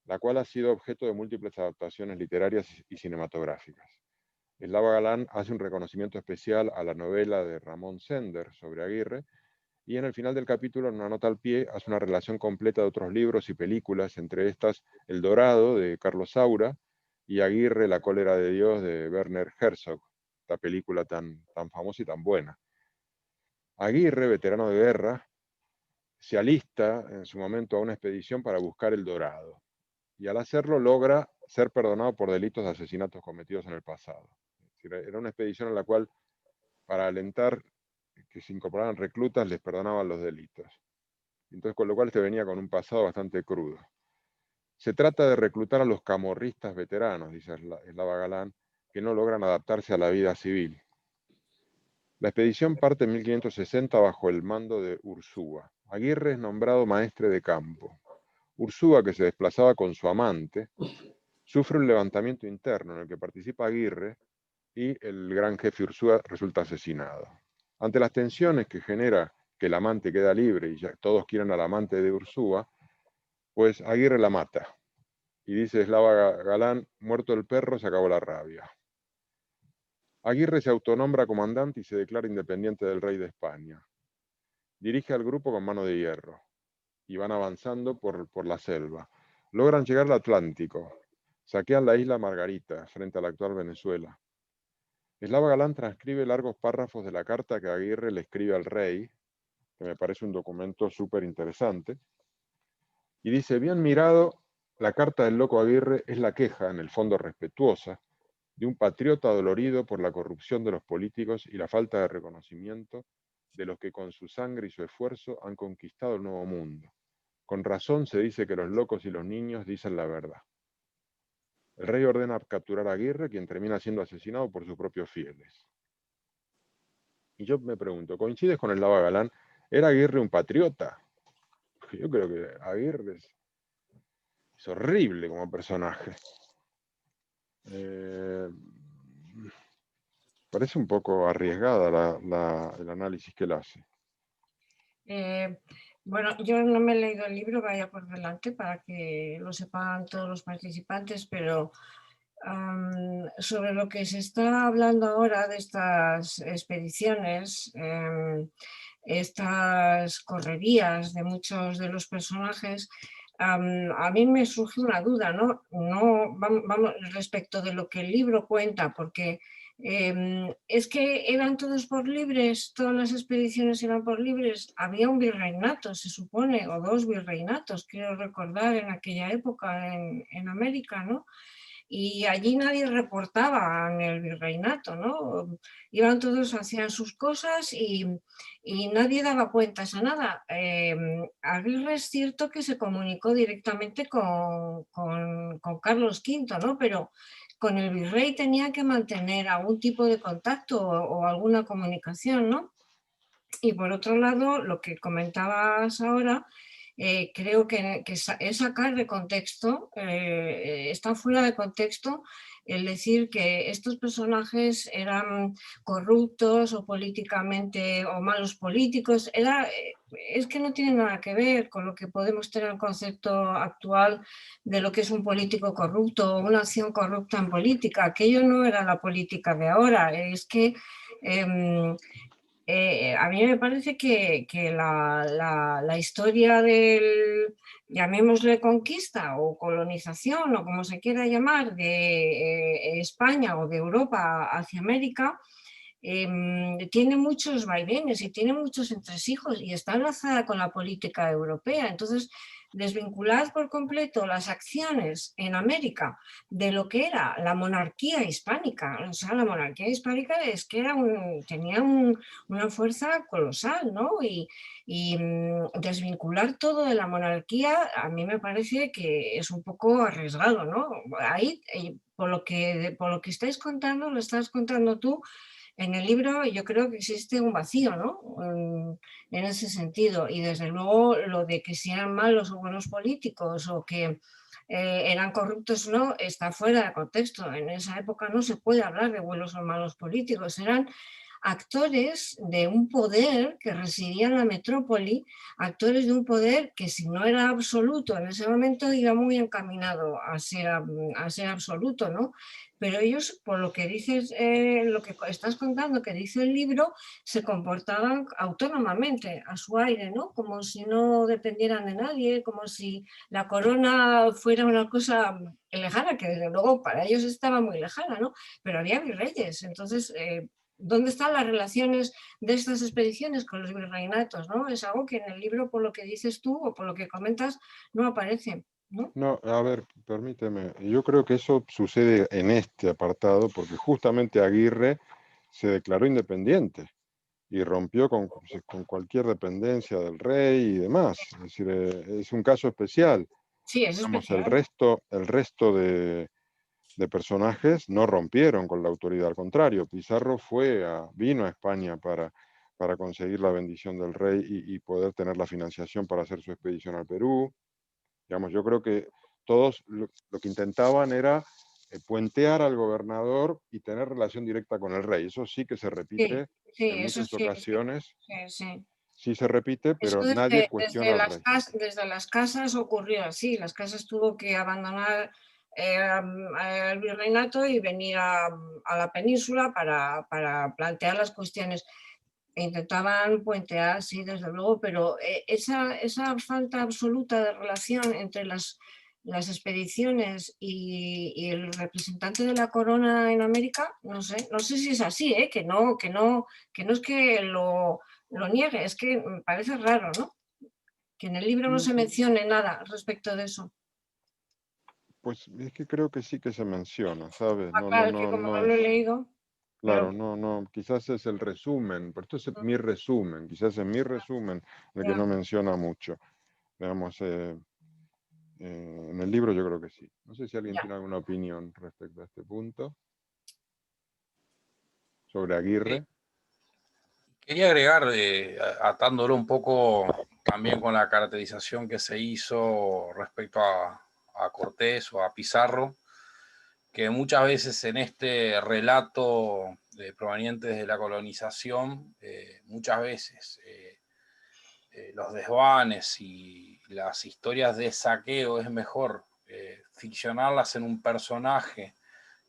la cual ha sido objeto de múltiples adaptaciones literarias y cinematográficas. Slava Galán hace un reconocimiento especial a la novela de Ramón Sender sobre Aguirre, y en el final del capítulo, en una nota al pie, hace una relación completa de otros libros y películas, entre estas El Dorado, de Carlos Saura, y Aguirre, La cólera de Dios, de Werner Herzog, esta película tan famosa y tan buena. Aguirre, veterano de guerra, se alista en su momento a una expedición para buscar El Dorado, y al hacerlo logra ser perdonado por delitos de asesinatos cometidos en el pasado. Es decir, era una expedición en la cual, para alentar que se incorporaran reclutas, les perdonaban los delitos. Entonces, con lo cual venía con un pasado bastante crudo. Se trata de reclutar a los camorristas veteranos, dice Slava Galán, que no logran adaptarse a la vida civil. La expedición parte en 1560 bajo el mando de Ursúa. Aguirre es nombrado maestre de campo. Ursúa, que se desplazaba con su amante, sufre un levantamiento interno en el que participa Aguirre y el gran jefe Ursúa resulta asesinado. Ante las tensiones que genera que el amante queda libre y ya todos quieren al amante de Ursúa, pues Aguirre la mata. Y dice Slava Galán, muerto el perro, se acabó la rabia. Aguirre se autonombra comandante y se declara independiente del rey de España. Dirige al grupo con mano de hierro y van avanzando por la selva. Logran llegar al Atlántico. Saquean la isla Margarita, frente a la actual Venezuela. Slava Galán transcribe largos párrafos de la carta que Aguirre le escribe al rey, que me parece un documento súper interesante, y dice: bien mirado, la carta del loco Aguirre es la queja, en el fondo respetuosa, de un patriota dolorido por la corrupción de los políticos y la falta de reconocimiento de los que con su sangre y su esfuerzo han conquistado el nuevo mundo. Con razón se dice que los locos y los niños dicen la verdad. El rey ordena capturar a Aguirre, quien termina siendo asesinado por sus propios fieles. Y yo me pregunto, ¿coincides con Slava Galán? ¿Era Aguirre un patriota? Yo creo que Aguirre es horrible como personaje. Parece un poco arriesgada el análisis que él hace. Bueno, yo no me he leído el libro, vaya por delante, para que lo sepan todos los participantes, pero sobre lo que se está hablando ahora de estas expediciones, estas correrías de muchos de los personajes, a mí me surge una duda, ¿no? Vamos, respecto de lo que el libro cuenta, porque es que eran todos por libres, todas las expediciones eran por libres. Había un virreinato, se supone, o dos virreinatos, quiero recordar, en aquella época en América, ¿no? Y allí nadie reportaba en el virreinato, ¿no? Iban todos, hacían sus cosas y nadie daba cuentas a nada. Aguirre es cierto que se comunicó directamente con Carlos V, ¿no? Pero con el virrey tenía que mantener algún tipo de contacto o alguna comunicación, ¿no? Y por otro lado, lo que comentabas ahora, creo que es sacar de contexto, está fuera de contexto el decir que estos personajes eran corruptos o políticamente o malos políticos. Es que no tiene nada que ver con lo que podemos tener el concepto actual de lo que es un político corrupto o una acción corrupta en política. Aquello no era la política de ahora, es que a mí me parece que la historia del, llamémosle conquista o colonización o como se quiera llamar, de España o de Europa hacia América, tiene muchos vaivenes y tiene muchos entresijos y está enlazada con la política europea. Entonces, desvincular por completo las acciones en América de lo que era la monarquía hispánica. O sea, la monarquía hispánica es que tenía una fuerza colosal, ¿no? Y desvincular todo de la monarquía a mí me parece que es un poco arriesgado, ¿no? Ahí, por lo que estáis contando, lo estás contando tú, En el libro yo creo que existe un vacío, ¿no? En ese sentido. Y desde luego lo de que si eran malos o buenos políticos o que eran corruptos o no, está fuera de contexto. En esa época no se puede hablar de buenos o malos políticos. Eran actores de un poder que residía en la metrópoli, actores de un poder que si no era absoluto en ese momento iba muy encaminado a ser absoluto, ¿no? Pero ellos, por lo que dices, lo que estás contando, que dice el libro, se comportaban autónomamente, a su aire, ¿no? Como si no dependieran de nadie, como si la corona fuera una cosa lejana, que desde luego para ellos estaba muy lejana, ¿no? Pero había virreyes, entonces... ¿dónde están las relaciones de estas expediciones con los virreinatos, ¿no? Es algo que en el libro, por lo que dices tú o por lo que comentas, no aparece, ¿no? No, a ver, permíteme. Yo creo que eso sucede en este apartado porque justamente Aguirre se declaró independiente y rompió con cualquier dependencia del rey y demás. Es decir, es un caso especial. Sí, es Digamos, especial. el resto de personajes no rompieron con la autoridad. Al contrario, Pizarro vino a España para conseguir la bendición del rey y poder tener la financiación para hacer su expedición al Perú. Digamos, yo creo que todos lo que intentaban era puentear al gobernador y tener relación directa con el rey. Eso sí que se Sí, repite sí, en eso muchas sí, ocasiones. sí. Sí se repite, Eso pero nadie cuestiona al rey. desde las casas ocurrió así. Las casas tuvo que abandonar el virreinato y venir a la península para plantear las cuestiones. Intentaban puentear, sí, desde luego, pero esa falta absoluta de relación entre las expediciones y el representante de la corona en América, no sé si es así, que no es que lo niegue, es que me parece raro, ¿no? Que en el libro no se mencione nada respecto de eso. Pues es que creo que sí que se menciona, ¿sabes? No, Claro, que como no lo he leído, claro, pero, no, quizás es el resumen, pero esto es mi resumen, quizás es mi resumen el que ya. no menciona mucho. Digamos, en el libro yo creo que sí. No sé si alguien tiene alguna opinión respecto a este punto. Sobre Aguirre. Quería agregar, atándolo un poco también con la caracterización que se hizo respecto a Cortés o a Pizarro, que muchas veces en este relato proveniente de la colonización, muchas veces los desvanes y las historias de saqueo es mejor ficcionarlas en un personaje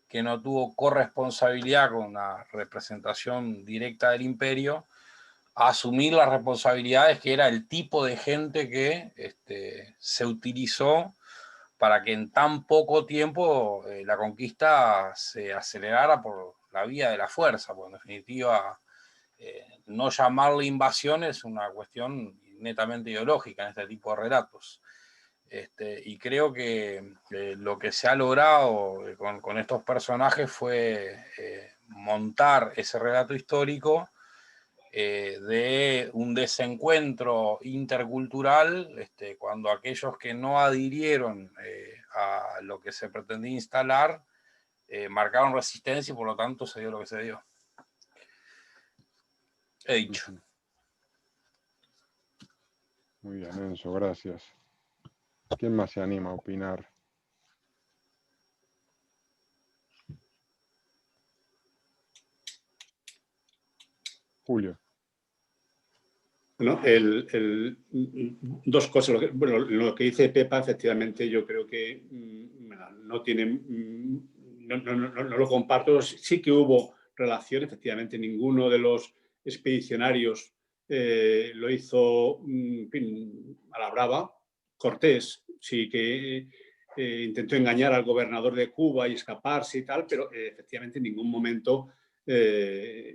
que no tuvo corresponsabilidad con una representación directa del imperio, a asumir las responsabilidades que era el tipo de gente que se utilizó para que en tan poco tiempo la conquista se acelerara por la vía de la fuerza, porque en definitiva no llamarle invasión es una cuestión netamente ideológica en este tipo de relatos. Y creo que lo que se ha logrado con estos personajes fue montar ese relato histórico de un desencuentro intercultural, cuando aquellos que no adhirieron a lo que se pretendía instalar marcaron resistencia y por lo tanto se dio lo que se dio. He dicho. Muy bien, Enzo, gracias. ¿Quién más se anima a opinar? Julio. Bueno, dos cosas. Lo que dice Pepa, efectivamente, yo creo que no tiene, no lo comparto. Sí que hubo relación, efectivamente, ninguno de los expedicionarios lo hizo a la brava. Cortés sí que intentó engañar al gobernador de Cuba y escaparse y tal, pero efectivamente en ningún momento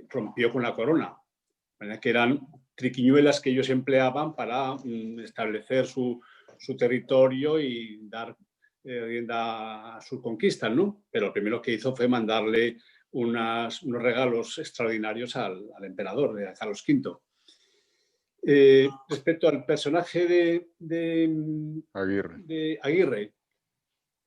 rompió con la corona. Que eran triquiñuelas que ellos empleaban para establecer su territorio y dar rienda a sus conquistas, ¿no? Pero lo primero que hizo fue mandarle unos regalos extraordinarios al emperador, de Carlos V. Respecto al personaje de Aguirre,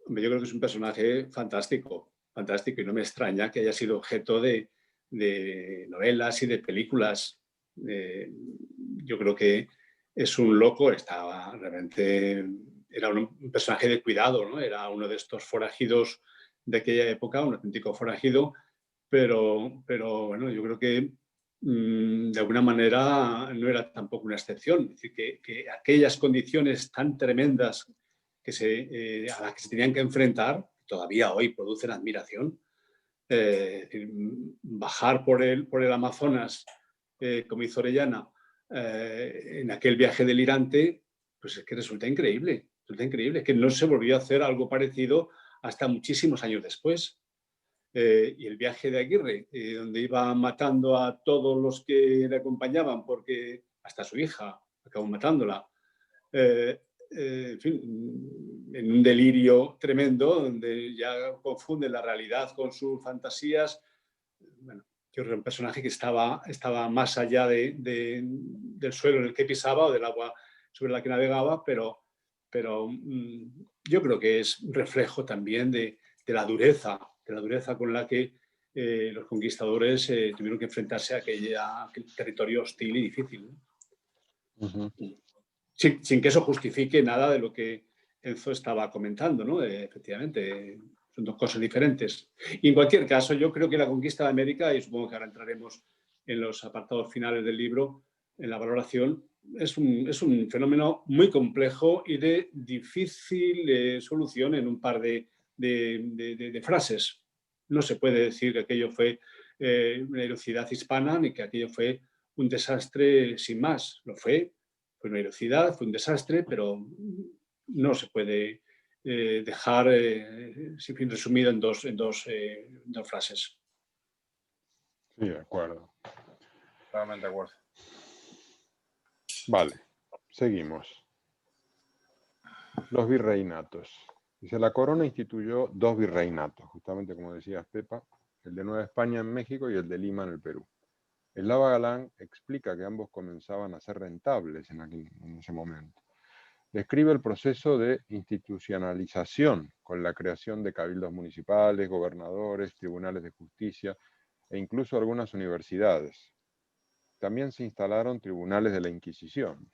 hombre, yo creo que es un personaje fantástico, y no me extraña que haya sido objeto de de novelas y de películas. Yo creo que es un loco, estaba realmente, era un personaje de cuidado, ¿no? Era uno de estos forajidos de aquella época, un auténtico forajido, pero bueno, yo creo que de alguna manera no era tampoco una excepción. Es decir, que aquellas condiciones tan tremendas a las que se tenían que enfrentar, todavía hoy producen admiración. Es decir, bajar por el Amazonas, como hizo Orellana, en aquel viaje delirante, pues es que resulta increíble, que no se volvió a hacer algo parecido hasta muchísimos años después. Y el viaje de Aguirre, donde iba matando a todos los que le acompañaban, porque hasta su hija acabó matándola. En fin, en un delirio tremendo, donde ya confunde la realidad con sus fantasías. Bueno, yo creo que era un personaje que estaba más allá del suelo en el que pisaba o del agua sobre la que navegaba, pero yo creo que es un reflejo también de la dureza con la que los conquistadores tuvieron que enfrentarse a aquel territorio hostil y difícil, ¿no? Ujú. Sin que eso justifique nada de lo que Enzo estaba comentando, ¿no? Efectivamente, son dos cosas diferentes. Y en cualquier caso, yo creo que la conquista de América, y supongo que ahora entraremos en los apartados finales del libro, en la valoración, es un fenómeno muy complejo y de difícil solución en un par de frases. No se puede decir que aquello fue una heroicidad hispana ni que aquello fue un desastre sin más. Lo fue una heroicidad, fue un desastre, pero no se puede dejar sin fin resumido en dos frases. Sí, de acuerdo. Totalmente de acuerdo. Vale, seguimos. Los virreinatos. Dice, la corona instituyó 2 virreinatos, justamente como decías, Pepa, el de Nueva España en México y el de Lima en el Perú. Eslava Galán explica que ambos comenzaban a ser rentables en ese momento. Describe el proceso de institucionalización con la creación de cabildos municipales, gobernadores, tribunales de justicia e incluso algunas universidades. También se instalaron tribunales de la Inquisición.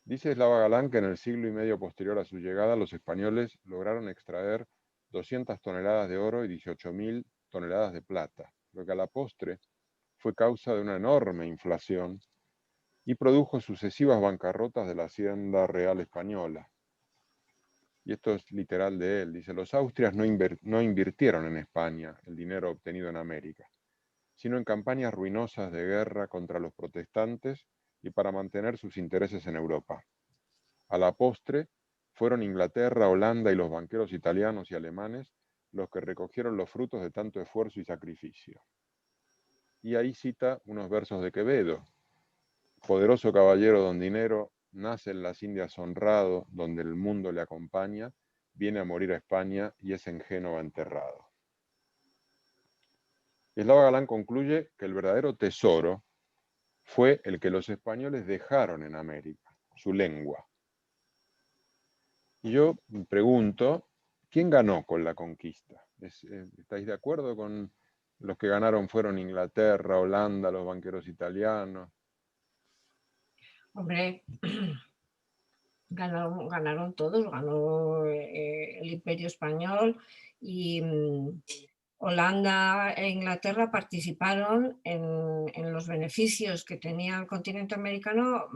Dice Eslava Galán que en el siglo y medio posterior a su llegada los españoles lograron extraer 200 toneladas de oro y 18.000 toneladas de plata, lo que a la postre fue causa de una enorme inflación y produjo sucesivas bancarrotas de la Hacienda Real Española. Y esto es literal de él. Dice, los austrias no invirtieron en España el dinero obtenido en América, sino en campañas ruinosas de guerra contra los protestantes y para mantener sus intereses en Europa. A la postre, fueron Inglaterra, Holanda y los banqueros italianos y alemanes los que recogieron los frutos de tanto esfuerzo y sacrificio. Y ahí cita unos versos de Quevedo. Poderoso caballero don dinero, nace en las Indias honrado, donde el mundo le acompaña, viene a morir a España y es en Génova enterrado. Eslava Galán concluye que el verdadero tesoro fue el que los españoles dejaron en América, su lengua. Y yo me pregunto, ¿quién ganó con la conquista? ¿Estáis de acuerdo con los que ganaron fueron Inglaterra, Holanda, los banqueros italianos? Hombre, ganaron todos, ganó el Imperio Español y Holanda e Inglaterra participaron en los beneficios que tenía el continente americano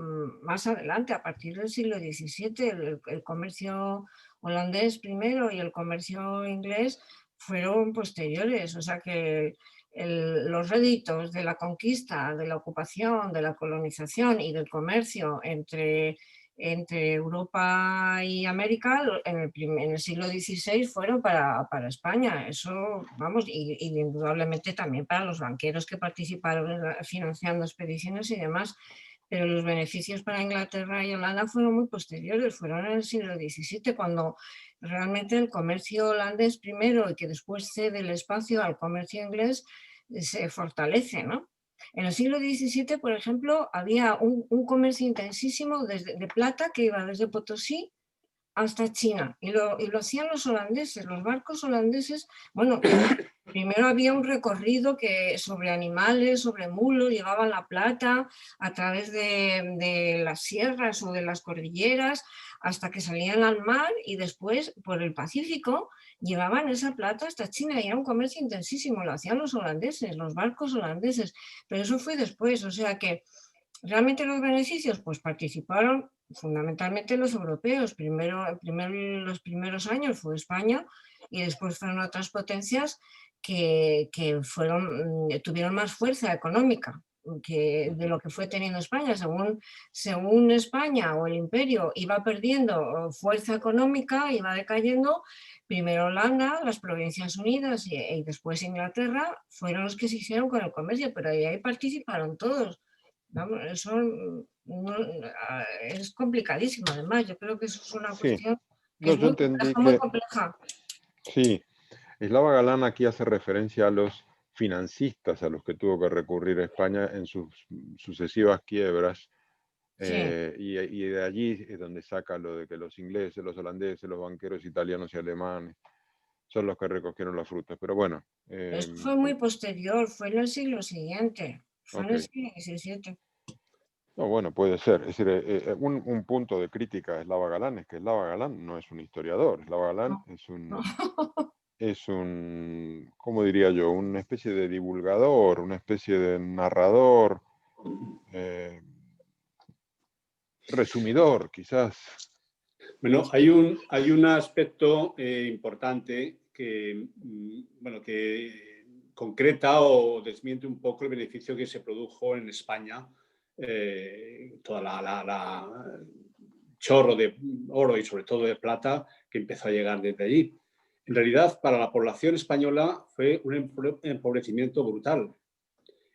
más adelante, a partir del siglo XVII. El comercio holandés primero y el comercio inglés fueron posteriores, o sea que los réditos de la conquista, de la ocupación, de la colonización y del comercio entre Europa y América en el siglo XVI fueron para España. Eso, vamos, y indudablemente también para los banqueros que participaron financiando expediciones y demás. Pero los beneficios para Inglaterra y Holanda fueron muy posteriores, fueron en el siglo XVII, cuando realmente el comercio holandés primero y que después cede el espacio al comercio inglés se fortalece, ¿no? En el siglo XVII, por ejemplo, había un comercio intensísimo de plata que iba desde Potosí hasta China, y lo hacían los holandeses, los barcos holandeses. Bueno, primero había un recorrido sobre animales, sobre mulos, llevaban la plata a través de las sierras o de las cordilleras hasta que salían al mar, y después por el Pacífico llevaban esa plata hasta China, y era un comercio intensísimo, lo hacían los holandeses, los barcos holandeses, pero eso fue después. O sea que realmente los beneficios, pues participaron fundamentalmente los europeos. Los primeros años fue España, y después fueron otras potencias que tuvieron más fuerza económica de lo que fue teniendo España. Según España o el imperio iba perdiendo fuerza económica, iba decayendo, primero Holanda, las Provincias Unidas y después Inglaterra fueron los que se hicieron con el comercio, pero ahí participaron todos. Vamos, eso es complicadísimo. Además, yo creo que eso es una Sí. cuestión que No, es yo entendí muy compleja. Sí, Slava Galán aquí hace referencia a los financistas a los que tuvo que recurrir España en sus sucesivas quiebras, Sí. y de allí es donde saca lo de que los ingleses, los holandeses, los banqueros italianos y alemanes son los que recogieron las frutas. Pero bueno, Esto fue muy posterior, fue en el siglo siguiente, fue en el ok. siglo XVII. No, bueno, puede ser. Es decir, un punto de crítica a Slava Galán es que Slava Galán no es un historiador. Slava Galán No. es un, ¿cómo diría yo? Una especie de divulgador, una especie de narrador, resumidor, quizás. Bueno, hay un aspecto importante que, bueno, que concreta o desmiente un poco el beneficio que se produjo en España, toda la chorro de oro y sobre todo de plata que empezó a llegar desde allí. En realidad, para la población española fue un empobrecimiento brutal.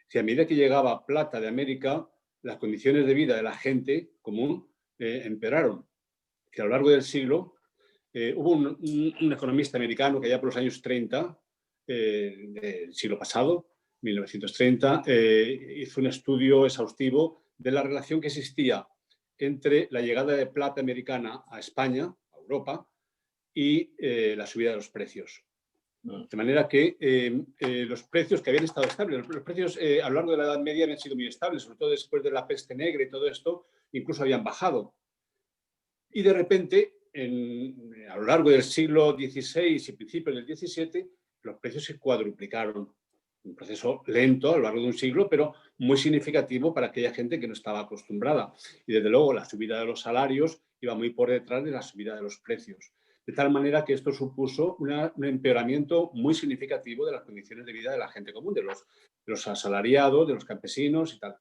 Si a medida que llegaba plata de América, las condiciones de vida de la gente común empeoraron. Que a lo largo del siglo hubo un economista americano que allá por los años 30 del siglo pasado, 1930, hizo un estudio exhaustivo de la relación que existía entre la llegada de plata americana a España, a Europa, y la subida de los precios. De manera que los precios que habían estado estables, los precios a lo largo de la Edad Media habían sido muy estables, sobre todo después de la peste negra y todo esto, incluso habían bajado. Y de repente, a lo largo del siglo XVI y principios del XVII, los precios se cuadruplicaron. Un proceso lento a lo largo de un siglo, pero muy significativo para aquella gente que no estaba acostumbrada. Y desde luego la subida de los salarios iba muy por detrás de la subida de los precios. De tal manera que esto supuso un empeoramiento muy significativo de las condiciones de vida de la gente común, de los asalariados, de los campesinos y tal.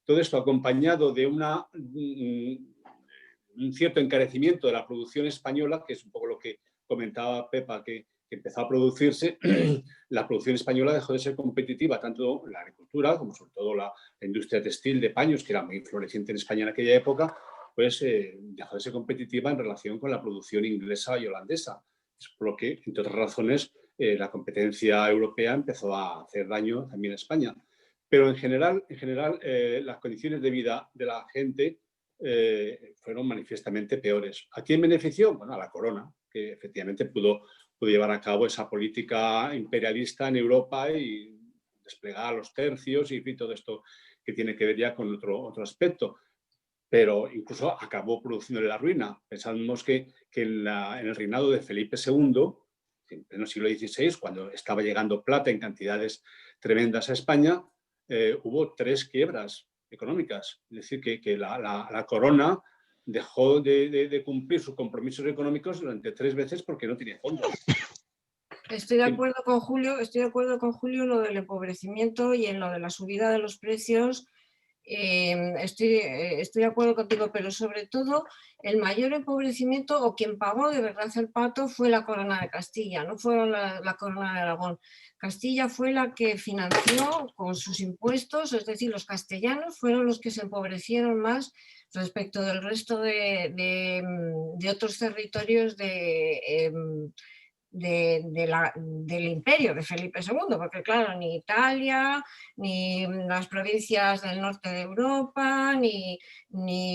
Todo esto acompañado de un cierto encarecimiento de la producción española, que es un poco lo que comentaba Pepa, que empezó a producirse, la producción española dejó de ser competitiva, tanto la agricultura como sobre todo la industria textil de paños, que era muy floreciente en España en aquella época, pues dejó de ser competitiva en relación con la producción inglesa y holandesa. Es por lo que, entre otras razones, la competencia europea empezó a hacer daño también a España. Pero en general las condiciones de vida de la gente fueron manifiestamente peores. ¿A quién benefició? Bueno, a la corona, que efectivamente pudo llevar a cabo esa política imperialista en Europa y desplegar los tercios y todo esto que tiene que ver ya con otro aspecto. Pero incluso acabó produciendo la ruina. Pensamos que en el reinado de Felipe II, en pleno siglo XVI, cuando estaba llegando plata en cantidades tremendas a España, hubo 3 quiebras económicas. Es decir, que la corona dejó de cumplir sus compromisos económicos durante 3 veces porque no tenía fondos. Estoy de acuerdo con Julio, en lo del empobrecimiento y en lo de la subida de los precios. Estoy de acuerdo contigo, pero sobre todo el mayor empobrecimiento, o quien pagó de verdad el pato, fue la corona de Castilla, no fue la corona de Aragón. Castilla fue la que financió con sus impuestos, es decir, los castellanos fueron los que se empobrecieron más respecto del resto de otros territorios del imperio de Felipe II, porque claro, ni Italia, ni las provincias del norte de Europa, ni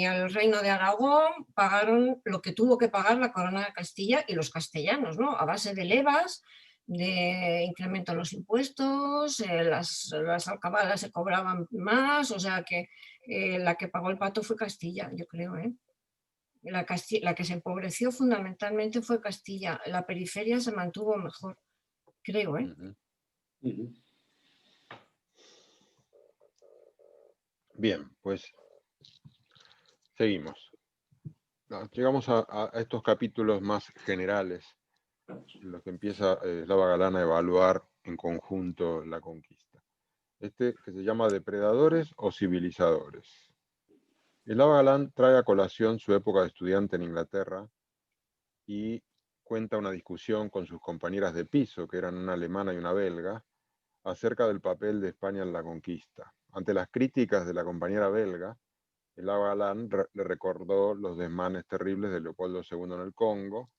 el reino de Aragón pagaron lo que tuvo que pagar la corona de Castilla y los castellanos, ¿no? A base de levas, de incremento en los impuestos, las alcabalas se cobraban más, o sea que la que pagó el pato fue Castilla, yo creo, ¿eh? La que se empobreció fundamentalmente fue Castilla. La periferia se mantuvo mejor, creo, ¿eh? Bien, pues seguimos. Llegamos a estos capítulos más generales, en los que empieza Slava Galán a evaluar en conjunto la conquista. Este que se llama Depredadores o Civilizadores. Slava Galán trae a colación su época de estudiante en Inglaterra y cuenta una discusión con sus compañeras de piso, que eran una alemana y una belga, acerca del papel de España en la conquista. Ante las críticas de la compañera belga, Slava Galán le recordó los desmanes terribles de Leopoldo II en el Congo,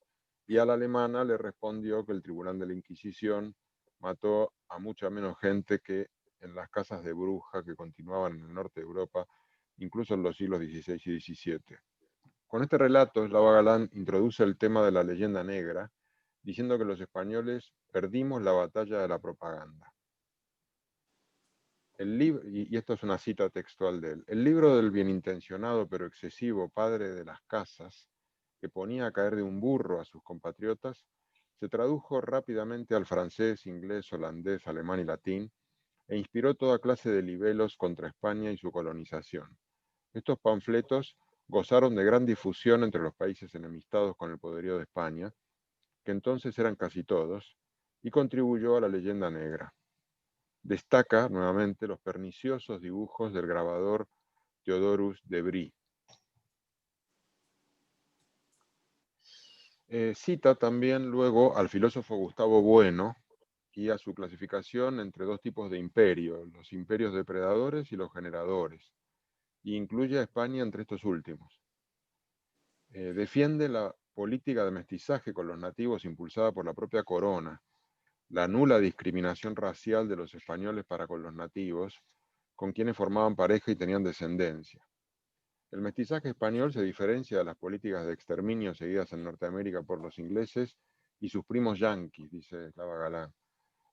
y a la alemana le respondió que el Tribunal de la Inquisición mató a mucha menos gente que en las casas de brujas que continuaban en el norte de Europa, incluso en los siglos XVI y XVII. Con este relato, Slava Galán introduce el tema de la leyenda negra, diciendo que los españoles perdimos la batalla de la propaganda. Y esto es una cita textual de él, el libro del bienintencionado pero excesivo padre de las casas, que ponía a caer de un burro a sus compatriotas, se tradujo rápidamente al francés, inglés, holandés, alemán y latín, e inspiró toda clase de libelos contra España y su colonización. Estos panfletos gozaron de gran difusión entre los países enemistados con el poderío de España, que entonces eran casi todos, y contribuyó a la leyenda negra. Destaca, nuevamente, los perniciosos dibujos del grabador Theodorus de Bry. Cita también luego al filósofo Gustavo Bueno y a su clasificación entre dos tipos de imperios, los imperios depredadores y los generadores, y incluye a España entre estos últimos. Defiende la política de mestizaje con los nativos impulsada por la propia corona, la nula discriminación racial de los españoles para con los nativos, con quienes formaban pareja y tenían descendencia. El mestizaje español se diferencia de las políticas de exterminio seguidas en Norteamérica por los ingleses y sus primos yanquis, dice Slava Galán,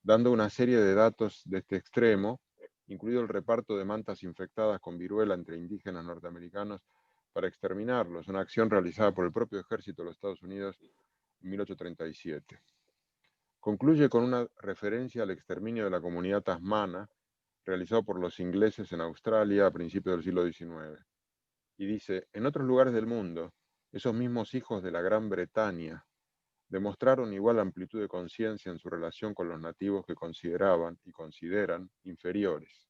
dando una serie de datos de este extremo, incluido el reparto de mantas infectadas con viruela entre indígenas norteamericanos para exterminarlos, una acción realizada por el propio ejército de los Estados Unidos en 1837. Concluye con una referencia al exterminio de la comunidad tasmana, realizado por los ingleses en Australia a principios del siglo XIX. Y dice, en otros lugares del mundo, esos mismos hijos de la Gran Bretaña demostraron igual amplitud de conciencia en su relación con los nativos que consideraban y consideran inferiores,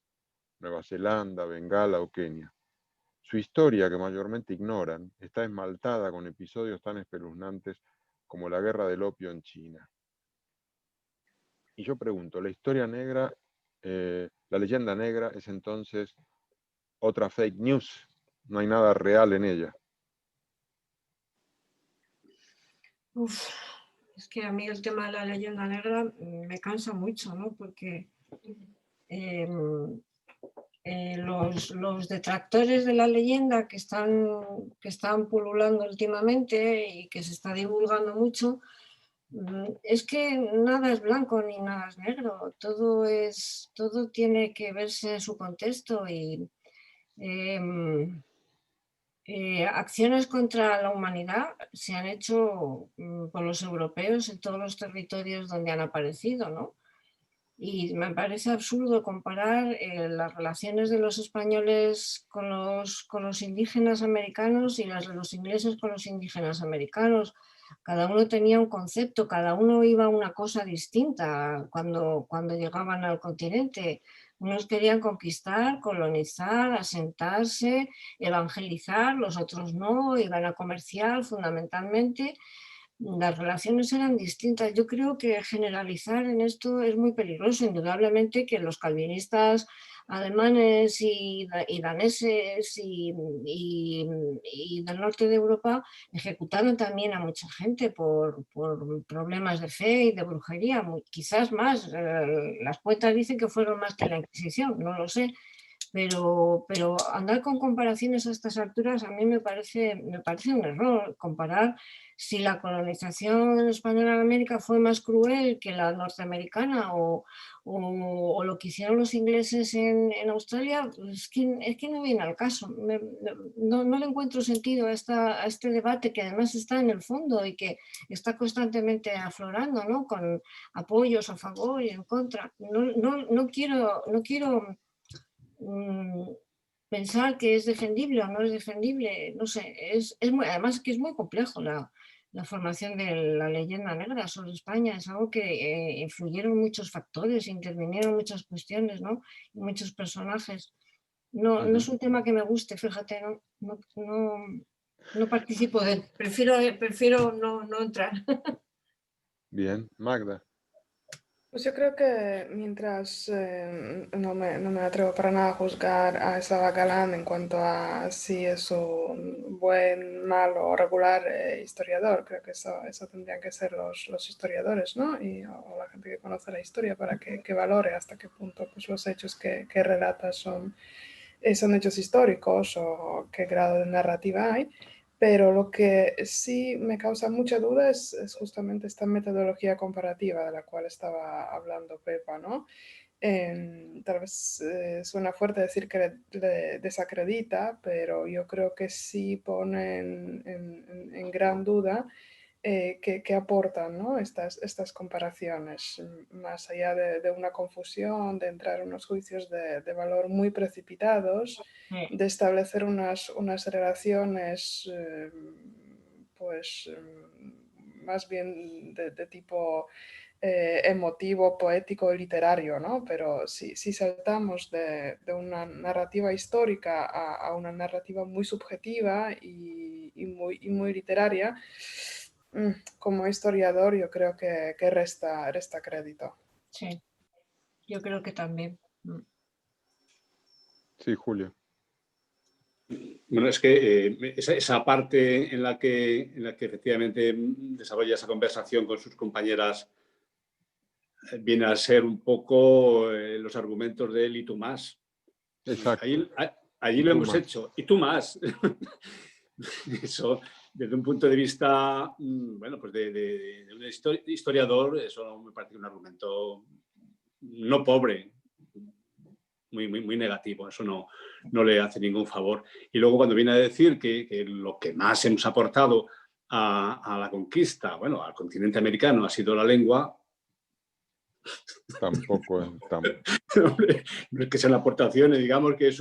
Nueva Zelanda, Bengala o Kenia. Su historia, que mayormente ignoran, está esmaltada con episodios tan espeluznantes como la guerra del opio en China. Y yo pregunto, ¿la historia negra, la leyenda negra es entonces otra fake news? No hay nada real en ella. Uf, es que a mí el tema de la leyenda negra me cansa mucho, ¿no? Porque los detractores de la leyenda que están pululando últimamente y que se está divulgando mucho, es que nada es blanco ni nada es negro, todo tiene que verse en su contexto y acciones contra la humanidad se han hecho por los europeos en todos los territorios donde han aparecido, ¿no? Y me parece absurdo comparar las relaciones de los españoles con los indígenas americanos y las de los ingleses con los indígenas americanos. Cada uno tenía un concepto, cada uno iba a una cosa distinta cuando llegaban al continente. Unos querían conquistar, colonizar, asentarse, evangelizar, los otros no, iban a comerciar fundamentalmente. las relaciones eran distintas. Yo creo que generalizar en esto es muy peligroso. Indudablemente que los calvinistas alemanes y daneses y del norte de Europa ejecutaron también a mucha gente por problemas de fe y de brujería, quizás más. Las cuentas dicen que fueron más que la Inquisición, no lo sé. Pero andar con comparaciones a estas alturas a mí me parece un error. Comparar si la colonización española en América fue más cruel que la norteamericana o lo que hicieron los ingleses en Australia, es que no viene al caso. No le encuentro sentido a este debate, que además está en el fondo y que está constantemente aflorando, ¿no? Con apoyos a favor y en contra. No quiero pensar que es defendible o no es defendible, no sé, además que es muy complejo la formación de la leyenda negra sobre España. Es algo que influyeron muchos factores, intervinieron muchas cuestiones, ¿no? Y muchos personajes. No es un tema que me guste, fíjate, no participo de él, prefiero no entrar. Bien, Magda. Pues yo creo que mientras no me atrevo para nada a juzgar a Slava Galán en cuanto a si es un buen, malo o regular historiador, creo que eso tendrían que ser los historiadores, ¿no? O la gente que conoce la historia para que valore hasta qué punto pues, los hechos que relata son hechos históricos o qué grado de narrativa hay. Pero lo que sí me causa mucha duda es justamente esta metodología comparativa de la cual estaba hablando Pepa, ¿no? Tal vez suena fuerte decir que le desacredita, pero yo creo que sí pone en gran duda que aportan, ¿no? estas comparaciones, más allá de una confusión, de entrar en unos juicios de valor muy precipitados, de establecer unas relaciones pues más bien de tipo emotivo, poético y literario, ¿no? Pero si saltamos de una narrativa histórica a una narrativa muy subjetiva y muy literaria, como historiador yo creo que resta crédito. Sí, yo creo que también. Sí, Julio. Bueno, es que esa parte en la que efectivamente desarrolla esa conversación con sus compañeras viene a ser un poco los argumentos de él y tú más. Exacto. Allí lo hemos hecho. Y tú más. Eso, desde un punto de vista, bueno, pues de un historiador, eso me parece un argumento no pobre, muy negativo. Eso no le hace ningún favor. Y luego cuando viene a decir que lo que más hemos aportado a la conquista, bueno, al continente americano ha sido la lengua, tampoco es tan... no es que sean aportaciones, digamos que es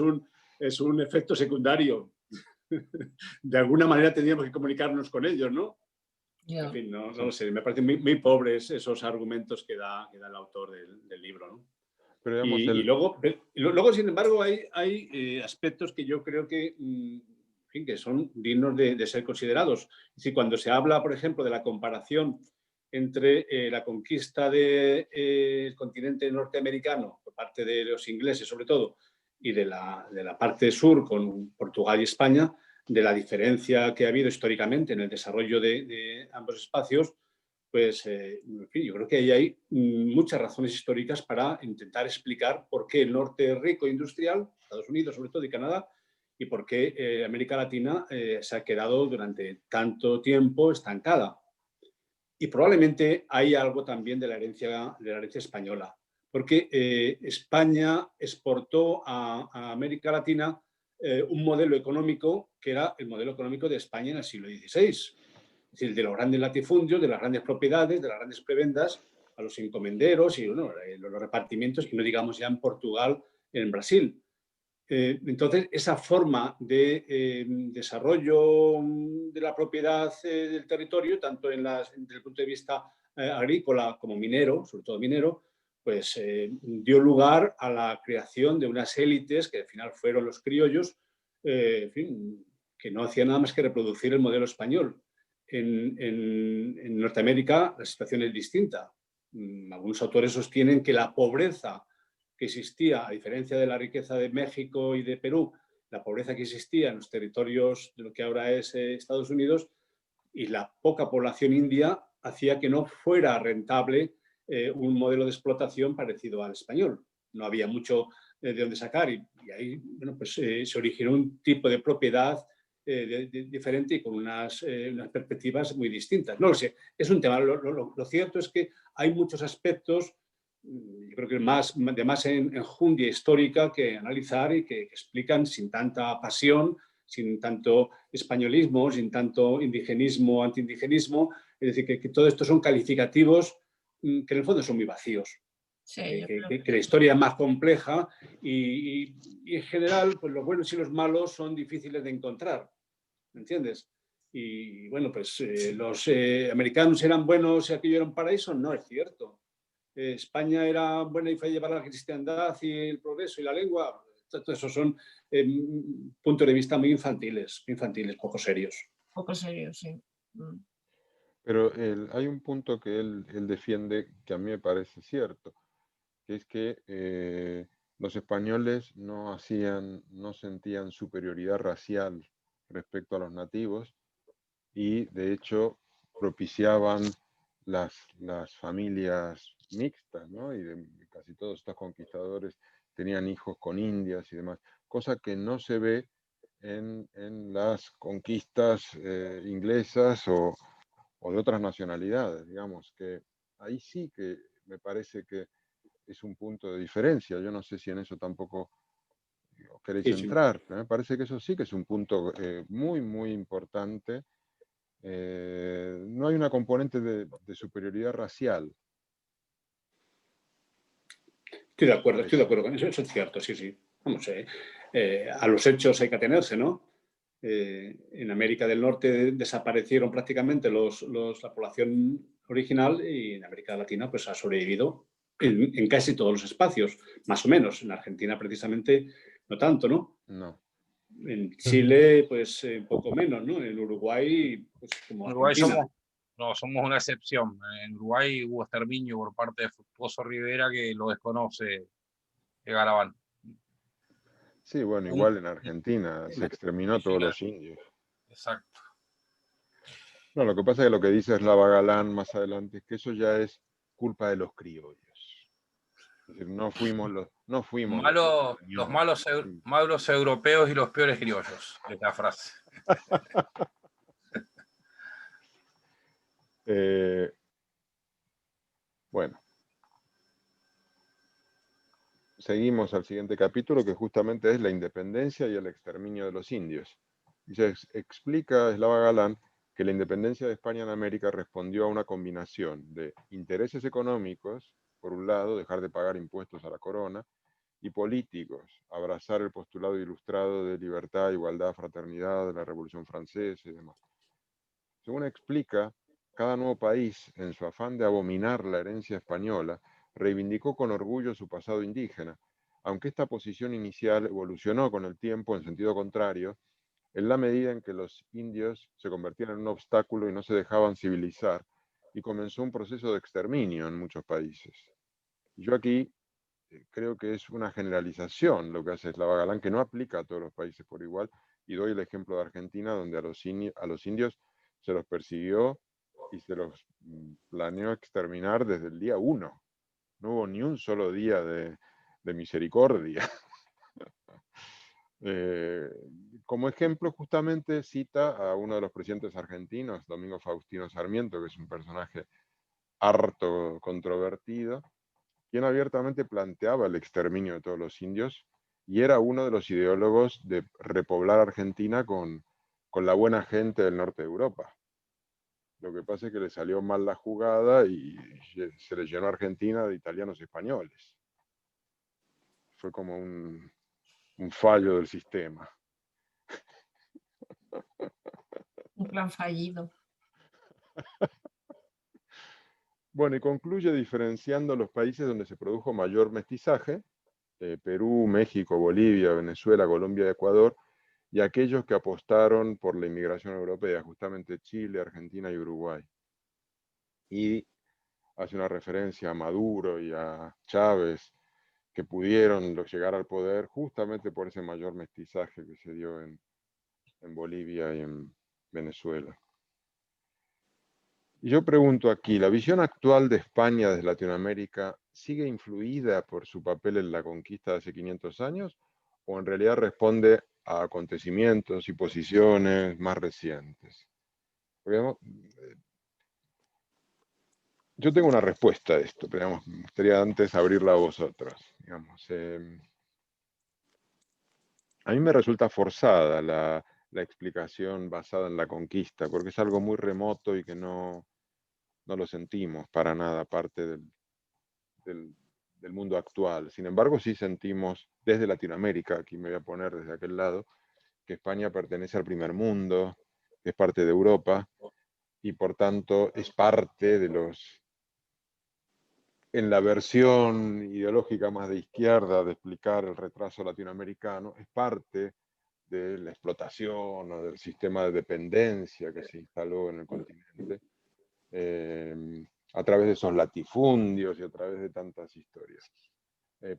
un efecto secundario. De alguna manera tendríamos que comunicarnos con ellos, ¿no? Yeah. En fin, no lo sé, me parecen muy pobres esos argumentos que da el autor del libro, ¿no? Pero digamos, y luego, sin embargo, hay aspectos que yo creo que, en fin, que son dignos de ser considerados. Es decir, cuando se habla, por ejemplo, de la comparación entre la conquista del continente norteamericano por parte de los ingleses, sobre todo, y de la parte sur con Portugal y España, de la diferencia que ha habido históricamente en el desarrollo de ambos espacios, pues en fin, yo creo que ahí hay muchas razones históricas para intentar explicar por qué el norte es rico e industrial, Estados Unidos sobre todo y Canadá, y por qué América Latina se ha quedado durante tanto tiempo estancada. Y probablemente hay algo también de la herencia española, porque España exportó a América Latina un modelo económico que era el modelo económico de España en el siglo XVI. Es decir, de los grandes latifundios, de las grandes propiedades, de las grandes prebendas, a los encomenderos y bueno, los repartimientos, y no digamos ya en Portugal, en Brasil. Entonces, esa forma de desarrollo de la propiedad del territorio, tanto desde el punto de vista agrícola como minero, sobre todo minero, pues dio lugar a la creación de unas élites que al final fueron los criollos, en fin, que no hacían nada más que reproducir el modelo español. En Norteamérica la situación es distinta. Algunos autores sostienen que la pobreza que existía, a diferencia de la riqueza de México y de Perú, la pobreza que existía en los territorios de lo que ahora es Estados Unidos y la poca población india hacía que no fuera rentable un modelo de explotación parecido al español. No había mucho de dónde sacar y ahí bueno, pues, se originó un tipo de propiedad diferente y con unas perspectivas muy distintas. No lo sé, es un tema. Lo cierto es que hay muchos aspectos, yo creo que de más enjundia histórica que analizar y que explican sin tanta pasión, sin tanto españolismo, sin tanto indigenismo, antiindigenismo. Es decir, que todo esto son calificativos que en el fondo son muy vacíos. Sí, que la historia es más compleja y en general pues los buenos y los malos son difíciles de encontrar, ¿me entiendes? Y bueno, pues los americanos eran buenos y aquello era un paraíso, no es cierto. España era buena y fue a llevar la cristiandad y el progreso y la lengua. Todo eso son puntos de vista muy infantiles, poco serios. Poco serio, sí. Pero hay un punto que él defiende que a mí me parece cierto, que es que los españoles no sentían superioridad racial respecto a los nativos y de hecho propiciaban las familias mixtas, ¿no? Y casi todos estos conquistadores tenían hijos con indias y demás, cosa que no se ve en las conquistas inglesas o de otras nacionalidades, digamos, que ahí sí que me parece que es un punto de diferencia. Yo no sé si en eso tampoco queréis Sí, sí. entrar, pero me parece que eso sí que es un punto muy, muy importante. No hay una componente de superioridad racial. Estoy de acuerdo con eso, eso es cierto, sí, sí. Vamos, a los hechos hay que atenerse, ¿no? En América del Norte desaparecieron prácticamente la población original y en América Latina pues ha sobrevivido en casi todos los espacios, más o menos. En Argentina precisamente no tanto, ¿no? No. En Chile pues un poco menos, ¿no? En Uruguay pues como En Uruguay Argentina. somos una excepción. En Uruguay hubo exterminio por parte de Fructuoso Rivera que lo desconoce Garabal. Sí, bueno, igual en Argentina se exterminó a todos los indios. Exacto. No, lo que pasa es que lo que dice Slava Galán más adelante es que eso ya es culpa de los criollos. Es decir, no fuimos los malos europeos y los peores criollos, es la frase. Bueno. Seguimos al siguiente capítulo, que justamente es la independencia y el exterminio de los indios. Y se explica Slava Galán que la independencia de España en América respondió a una combinación de intereses económicos, por un lado, dejar de pagar impuestos a la corona, y políticos, abrazar el postulado ilustrado de libertad, igualdad, fraternidad de la Revolución Francesa y demás. Según explica, cada nuevo país, en su afán de abominar la herencia española, reivindicó con orgullo su pasado indígena, aunque esta posición inicial evolucionó con el tiempo en sentido contrario, en la medida en que los indios se convertían en un obstáculo y no se dejaban civilizar, y comenzó un proceso de exterminio en muchos países. Yo aquí creo que es una generalización lo que hace Slava Galán, que no aplica a todos los países por igual, y doy el ejemplo de Argentina, donde a los indios se los persiguió y se los planeó exterminar desde el día 1. No hubo ni un solo día de misericordia. Como ejemplo, justamente cita a uno de los presidentes argentinos, Domingo Faustino Sarmiento, que es un personaje harto controvertido, quien abiertamente planteaba el exterminio de todos los indios y era uno de los ideólogos de repoblar Argentina con la buena gente del norte de Europa. Lo que pasa es que le salió mal la jugada y se le llenó a Argentina de italianos y españoles. Fue como un fallo del sistema. Un plan fallido. Bueno, y concluye diferenciando los países donde se produjo mayor mestizaje, Perú, México, Bolivia, Venezuela, Colombia y Ecuador, y aquellos que apostaron por la inmigración europea, justamente Chile, Argentina y Uruguay. Y hace una referencia a Maduro y a Chávez, que pudieron llegar al poder justamente por ese mayor mestizaje que se dio en Bolivia y en Venezuela. Y yo pregunto aquí, ¿la visión actual de España desde Latinoamérica sigue influida por su papel en la conquista de hace 500 años o en realidad responde a acontecimientos y posiciones más recientes? Porque, digamos, yo tengo una respuesta a esto, pero digamos, me gustaría antes abrirla a vosotros. Digamos, a mí me resulta forzada la explicación basada en la conquista, porque es algo muy remoto y que no lo sentimos para nada parte del mundo actual. Sin embargo, sí sentimos desde Latinoamérica, aquí me voy a poner desde aquel lado, que España pertenece al primer mundo, que es parte de Europa, y por tanto es parte de los, en la versión ideológica más de izquierda de explicar el retraso latinoamericano, es parte de la explotación o del sistema de dependencia que se instaló en el continente, a través de esos latifundios y a través de tantas historias.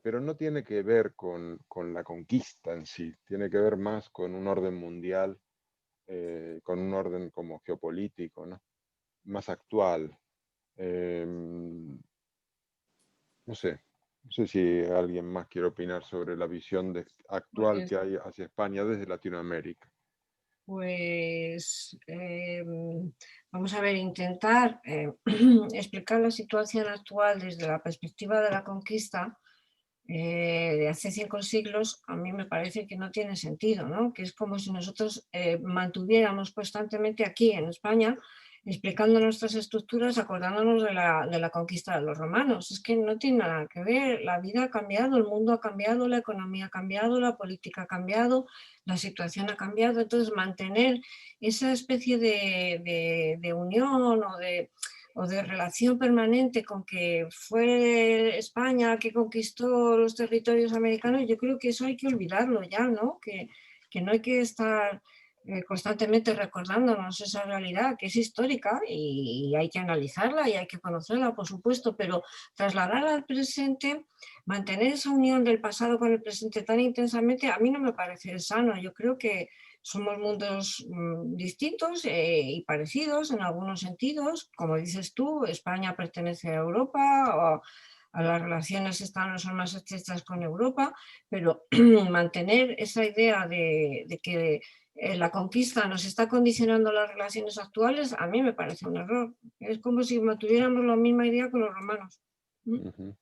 Pero no tiene que ver con la conquista en sí, tiene que ver más con un orden mundial, con un orden como geopolítico, ¿no? Más actual. No sé si alguien más quiere opinar sobre la visión actual Pues, que hay hacia España desde Latinoamérica. Pues vamos a ver, intentar explicar la situación actual desde la perspectiva de la conquista de hace 5 siglos, a mí me parece que no tiene sentido, ¿no? Que es como si nosotros mantuviéramos constantemente aquí en España explicando nuestras estructuras, acordándonos de la conquista de los romanos. Es que no tiene nada que ver, la vida ha cambiado, el mundo ha cambiado, la economía ha cambiado, la política ha cambiado, la situación ha cambiado. Entonces, mantener esa especie de unión o de relación permanente con que fue España que conquistó los territorios americanos, yo creo que eso hay que olvidarlo ya, ¿no? Que no hay que estar constantemente recordándonos esa realidad que es histórica y hay que analizarla y hay que conocerla, por supuesto, pero trasladarla al presente, mantener esa unión del pasado con el presente tan intensamente, a mí no me parece sano. Yo creo que somos mundos distintos y parecidos en algunos sentidos. Como dices tú, España pertenece a Europa, o a las relaciones son más estrechas con Europa, pero mantener esa idea de que la conquista nos está condicionando las relaciones actuales, a mí me parece un error. Es como si mantuviéramos la misma idea con los romanos. Uh-huh.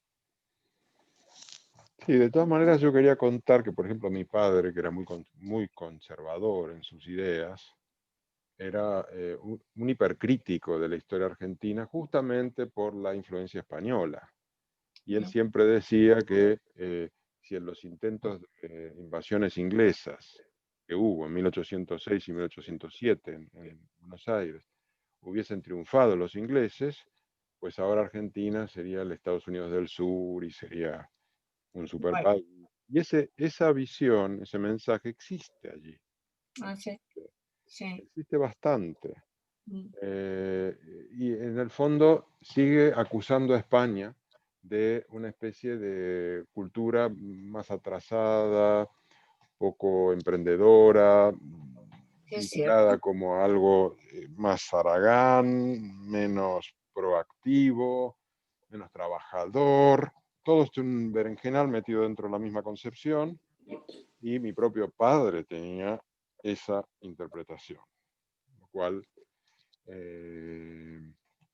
Sí, de todas maneras yo quería contar que, por ejemplo, mi padre, que era muy conservador en sus ideas, era un hipercrítico de la historia argentina justamente por la influencia española. Y él siempre decía que si en los intentos de invasiones inglesas que hubo en 1806 y 1807 en Buenos Aires hubiesen triunfado los ingleses, pues ahora Argentina sería el Estados Unidos del Sur y sería un superpaís. Y esa visión, ese mensaje existe allí. Ah, sí. Sí. Existe bastante. Y en el fondo sigue acusando a España de una especie de cultura más atrasada, poco emprendedora, vinculada como algo más haragán, menos proactivo, menos trabajador. Todo esto un berenjenal metido dentro de la misma concepción, y mi propio padre tenía esa interpretación, lo cual,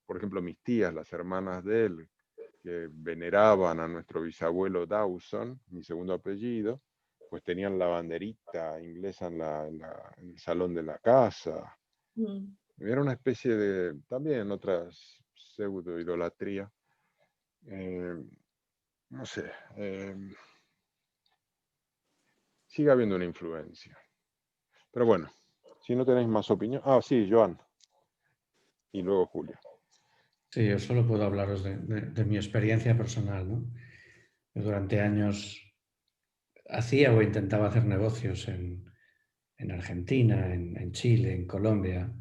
por ejemplo, mis tías, las hermanas de él, que veneraban a nuestro bisabuelo Dawson, mi segundo apellido, pues tenían la banderita inglesa en el salón de la casa. Era una especie de, también otra pseudo idolatría. No sé, sigue habiendo una influencia. Pero bueno, si no tenéis más opinión. Ah, sí, Joan. Y luego Julia. Sí, yo solo puedo hablaros de mi experiencia personal, ¿no? Yo durante años hacía o intentaba hacer negocios en en Argentina, en Chile, en Colombia.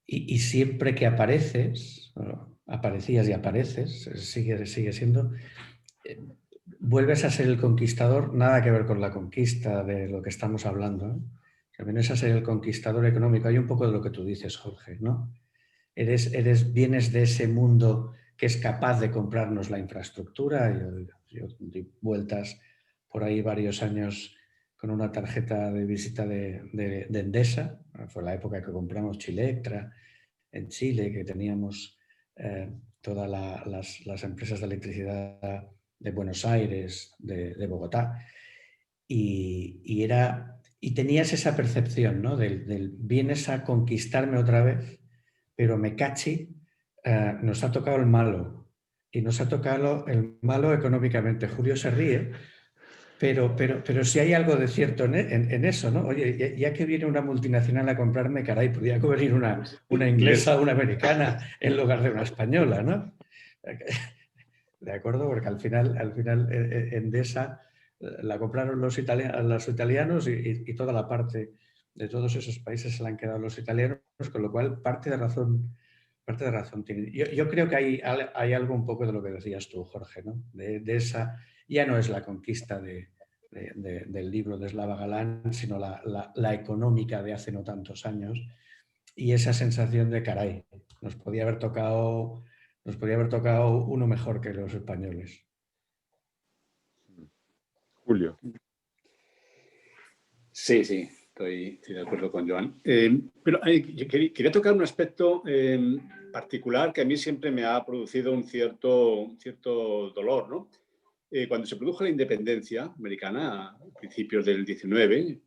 Y siempre que apareces, aparecías y apareces, sigue siendo, vuelves a ser el conquistador, nada que ver con la conquista de lo que estamos hablando, ¿no? Vienes a ser el conquistador económico. Hay un poco de lo que tú dices, Jorge, ¿no? Vienes de ese mundo que es capaz de comprarnos la infraestructura. Yo di vueltas por ahí varios años con una tarjeta de visita de Endesa. Fue la época que compramos Chilectra en Chile, que teníamos todas las empresas de electricidad de Buenos Aires, de Bogotá. Y tenías esa percepción, ¿no? Del vienes a conquistarme otra vez, pero me cachi, nos ha tocado el malo. Y nos ha tocado el malo económicamente. Julio se ríe, pero si hay algo de cierto en eso, ¿no? Oye, ya que viene una multinacional a comprarme, caray, podría venir una inglesa o una americana en lugar de una española, ¿no? ¿De acuerdo? Porque al final Endesa la compraron los italianos y toda la parte de todos esos países se la han quedado los italianos, con lo cual parte de razón tiene. Yo creo que hay algo un poco de lo que decías tú, Jorge, ¿no? De esa, ya no es la conquista del libro de Slava Galán, sino la económica de hace no tantos años, y esa sensación de caray, nos podía haber tocado uno mejor que los españoles. Julio. Sí, estoy de acuerdo con Joan. Pero yo quería tocar un aspecto particular que a mí siempre me ha producido un cierto dolor, ¿no? Cuando se produjo la independencia americana a principios del 19,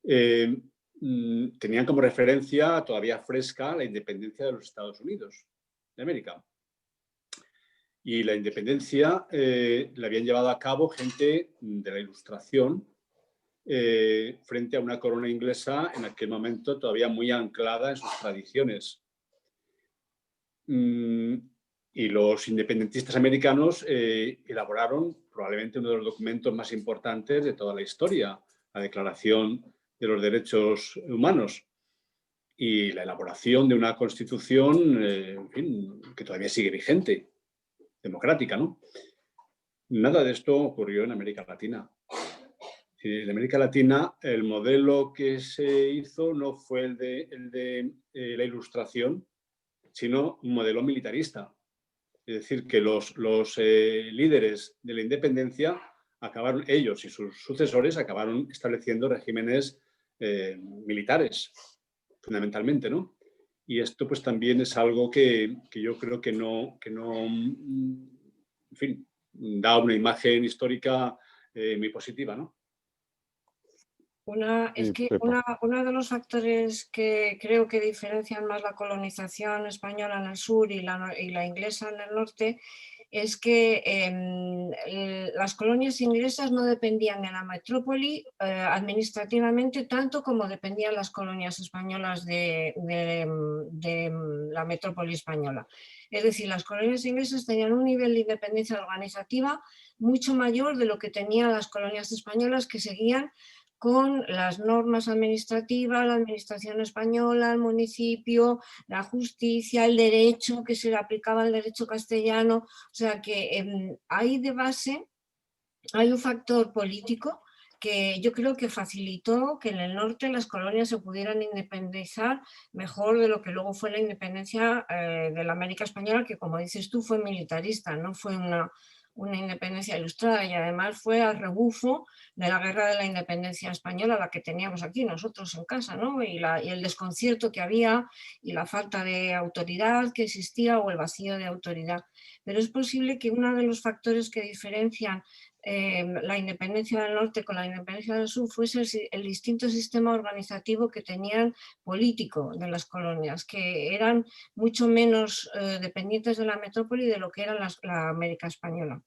tenían como referencia todavía fresca la independencia de los Estados Unidos de América. Y la independencia la habían llevado a cabo gente de la Ilustración frente a una corona inglesa en aquel momento todavía muy anclada en sus tradiciones. Y los independentistas americanos elaboraron probablemente uno de los documentos más importantes de toda la historia, la Declaración de los Derechos Humanos, y la elaboración de una constitución en fin, que todavía sigue vigente, democrática, ¿no? Nada de esto ocurrió en América Latina. En América Latina el modelo que se hizo no fue el de la Ilustración, sino un modelo militarista. Es decir, que los líderes de la independencia acabaron, ellos y sus sucesores acabaron estableciendo regímenes militares, fundamentalmente, ¿no? Y esto pues también es algo que yo creo que no, en fin, da una imagen histórica muy positiva, ¿no? Es que uno de los factores que creo que diferencian más la colonización española en el sur y la inglesa en el norte es que las colonias inglesas no dependían de la metrópoli administrativamente tanto como dependían las colonias españolas de la metrópoli española. Es decir, las colonias inglesas tenían un nivel de independencia organizativa mucho mayor de lo que tenían las colonias españolas, que seguían con las normas administrativas, la administración española, el municipio, la justicia, el derecho, que se le aplicaba el derecho castellano. O sea que ahí de base hay un factor político que yo creo que facilitó que en el norte las colonias se pudieran independizar mejor de lo que luego fue la independencia de la América Española, que como dices tú fue militarista, no fue una independencia ilustrada, y además fue al rebufo de la guerra de la independencia española, la que teníamos aquí nosotros en casa, ¿no? Y el desconcierto que había y la falta de autoridad que existía o el vacío de autoridad. Pero es posible que uno de los factores que diferencian la independencia del norte con la independencia del sur fuese el distinto sistema organizativo que tenían político de las colonias, que eran mucho menos dependientes de la metrópoli de lo que era la América española.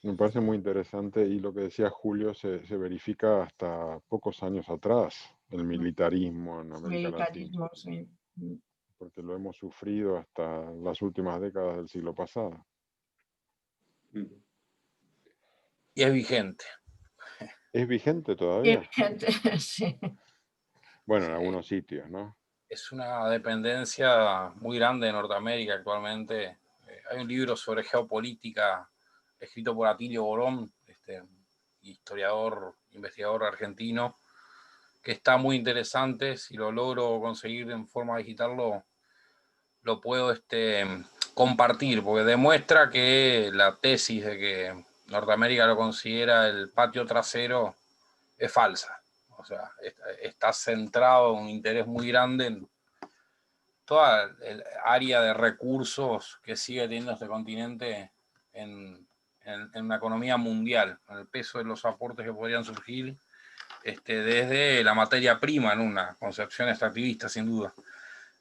Me parece muy interesante, y lo que decía Julio se verifica hasta pocos años atrás, el militarismo en América Latina. Sí. Porque lo hemos sufrido hasta las últimas décadas del siglo pasado. Y es vigente. ¿Es vigente Sí, todavía? gente, sí. Bueno, en algunos sitios, ¿no? Es una dependencia muy grande de Norteamérica actualmente. Hay un libro sobre geopolítica escrito por Atilio Borón, historiador, investigador argentino, que está muy interesante. Si lo logro conseguir en forma digital, lo puedo compartir, porque demuestra que la tesis de que Norteamérica lo considera el patio trasero es falsa. O sea, está centrado en un interés muy grande en toda el área de recursos que sigue teniendo este continente en una economía mundial, en el peso de los aportes que podrían surgir desde la materia prima, en una concepción extractivista, sin duda.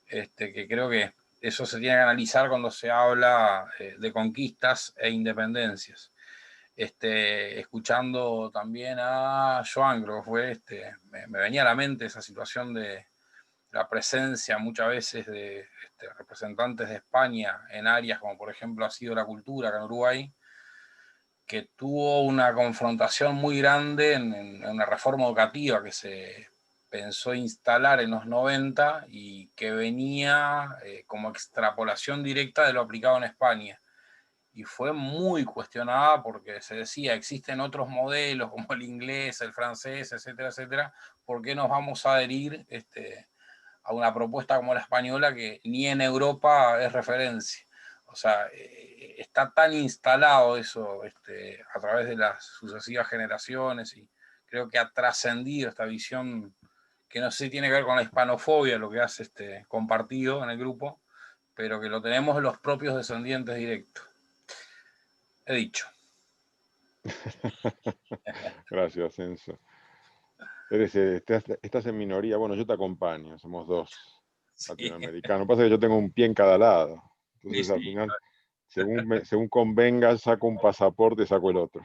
Que creo que eso se tiene que analizar cuando se habla de conquistas e independencias. Escuchando también a Joan, creo que fue, me venía a la mente esa situación de la presencia muchas veces de representantes de España en áreas como por ejemplo ha sido la cultura acá en Uruguay, que tuvo una confrontación muy grande en una reforma educativa que se pensó instalar en los 90 y que venía como extrapolación directa de lo aplicado en España. Y fue muy cuestionada porque se decía, existen otros modelos como el inglés, el francés, etcétera, etcétera, ¿por qué nos vamos a adherir a una propuesta como la española que ni en Europa es referencia? O sea, está tan instalado eso a través de las sucesivas generaciones y creo que ha trascendido esta visión que no sé si tiene que ver con la hispanofobia, lo que hace compartido en el grupo, pero que lo tenemos en los propios descendientes directos. He dicho. Gracias, Enzo. Estás en minoría. Bueno, yo te acompaño, somos dos latinoamericanos. Pasa que yo tengo un pie en cada lado. Entonces, Sí, al final, según convenga, saco un pasaporte y saco el otro.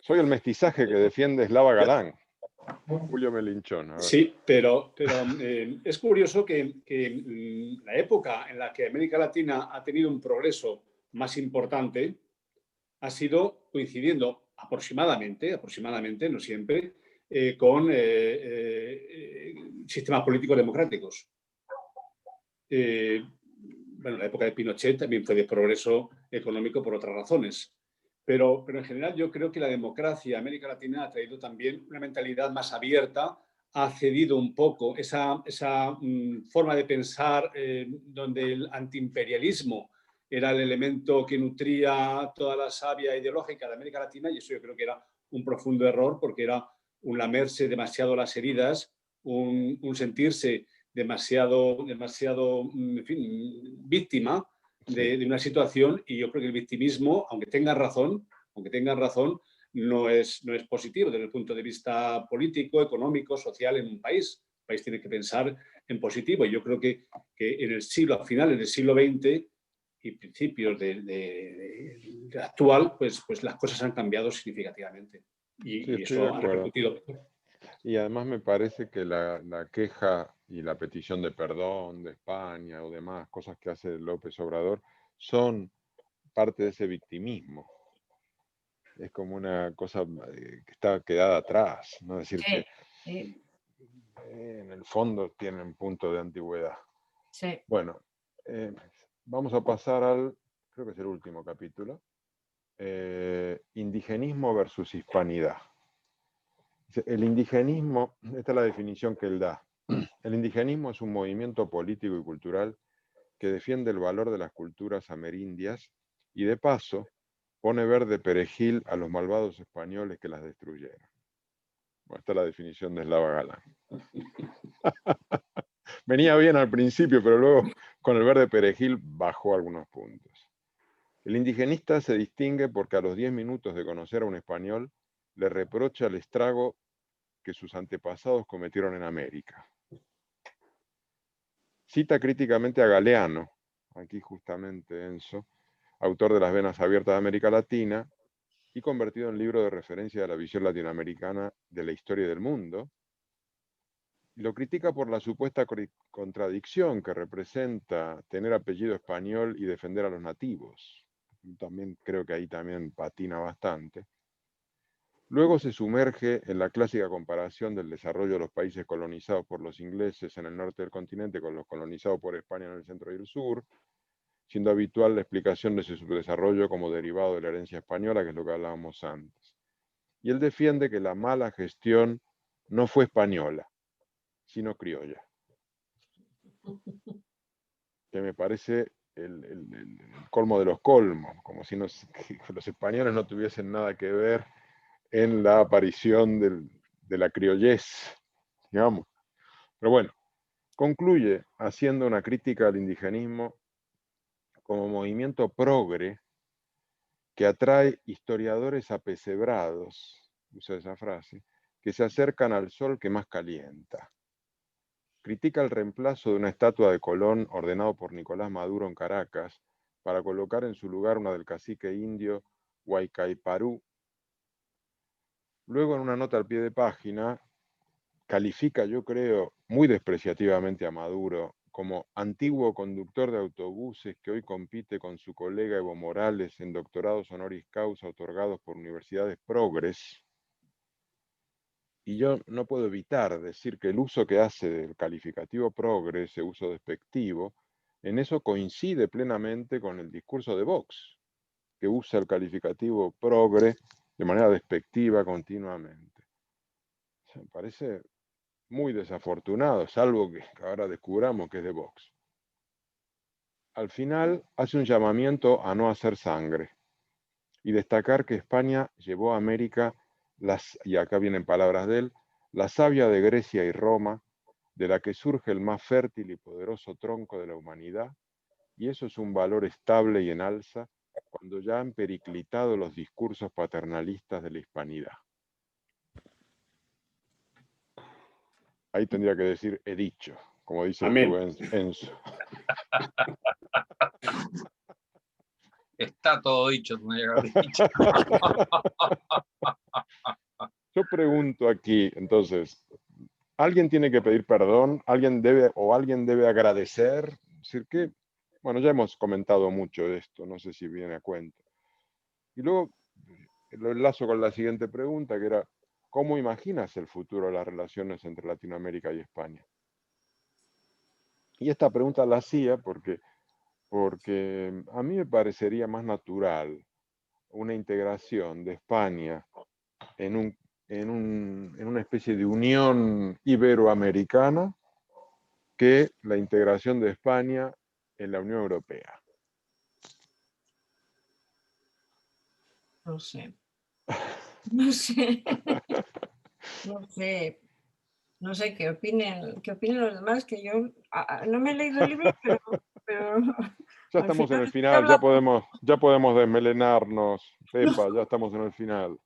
Soy el mestizaje que defiende Slava Galán. Julio me linchó, ¿no? Sí, pero es curioso que la época en la que América Latina ha tenido un progreso más importante ha sido coincidiendo aproximadamente, no siempre, con sistemas políticos democráticos. Bueno, la época de Pinochet también fue de progreso económico por otras razones. Pero en general yo creo que la democracia en América Latina ha traído también una mentalidad más abierta, ha cedido un poco esa forma de pensar donde el antiimperialismo era el elemento que nutría toda la savia ideológica de América Latina, y eso yo creo que era un profundo error porque era un lamerse demasiado las heridas, un sentirse demasiado en fin, víctima de una situación, y yo creo que el victimismo, aunque tengan razón, no es positivo desde el punto de vista político, económico, social en un país. El país tiene que pensar en positivo, y yo creo que en el siglo, a finales del siglo XX y principios de actual, pues las cosas han cambiado significativamente. Sí, Y estoy de eso ha acuerdo. repercutido. Y además me parece que la queja y la petición de perdón de España o demás cosas que hace López Obrador son parte de ese victimismo. Es como una cosa que está quedada atrás, ¿no? Es decir, que Sí, en el fondo tiene un punto de antigüedad. sí. Bueno, vamos a pasar creo que es el último capítulo, indigenismo versus hispanidad. El indigenismo, esta es la definición que él da. El indigenismo es un movimiento político y cultural que defiende el valor de las culturas amerindias y de paso pone verde perejil a los malvados españoles que las destruyeron. Bueno, esta es la definición de Slava Galán. Venía bien al principio, pero luego con el verde perejil bajó algunos puntos. El indigenista se distingue porque a los 10 minutos de conocer a un español le reprocha el estrago que sus antepasados cometieron en América. Cita críticamente a Galeano, aquí justamente Enzo, autor de Las venas abiertas de América Latina y convertido en libro de referencia de la visión latinoamericana de la historia del mundo. Y lo critica por la supuesta contradicción que representa tener apellido español y defender a los nativos. también creo que ahí también patina bastante. Luego se sumerge en la clásica comparación del desarrollo de los países colonizados por los ingleses en el norte del continente con los colonizados por España en el centro y el sur, siendo habitual la explicación de su subdesarrollo como derivado de la herencia española, que es lo que hablábamos antes. Y él defiende que la mala gestión no fue española, sino criolla. Que me parece el colmo de los colmos, como si los españoles no tuviesen nada que ver en la aparición de la criollez, digamos. Pero bueno, concluye haciendo una crítica al indigenismo como movimiento progre que atrae historiadores apesebrados, usa esa frase, que se acercan al sol que más calienta. Critica el reemplazo de una estatua de Colón ordenado por Nicolás Maduro en Caracas para colocar en su lugar una del cacique indio Huaycaiparú. Luego, en una nota al pie de página, califica, yo creo, muy despreciativamente a Maduro como antiguo conductor de autobuses que hoy compite con su colega Evo Morales en doctorados honoris causa otorgados por universidades progres. Y yo no puedo evitar decir que el uso que hace del calificativo progre, ese uso despectivo, en eso coincide plenamente con el discurso de Vox, que usa el calificativo progre de manera despectiva continuamente. O sea, me parece muy desafortunado, salvo que ahora descubramos que es de Vox. Al final hace un llamamiento a no hacer sangre y destacar que España llevó a América, y acá vienen palabras de él, la savia de Grecia y Roma, de la que surge el más fértil y poderoso tronco de la humanidad, y eso es un valor estable y en alza cuando ya han periclitado los discursos paternalistas de la hispanidad. Ahí tendría que decir he dicho, como dice tú, Enzo. Está todo dicho, tendría que haber dicho. Yo pregunto aquí, entonces, ¿alguien tiene que pedir perdón? ¿Alguien debe agradecer? Es decir, que, bueno, ya hemos comentado mucho de esto, no sé si viene a cuento. Y luego lo enlazo con la siguiente pregunta, que era, ¿cómo imaginas el futuro de las relaciones entre Latinoamérica y España? Y esta pregunta la hacía porque a mí me parecería más natural una integración de España en una especie de unión iberoamericana que la integración de España en la Unión Europea. No sé. No sé. No sé. No sé qué opinen los demás, que yo no me he leído el libro, pero Ya al estamos en el final final, ya podemos desmelenarnos, Pepa, ya estamos en el final.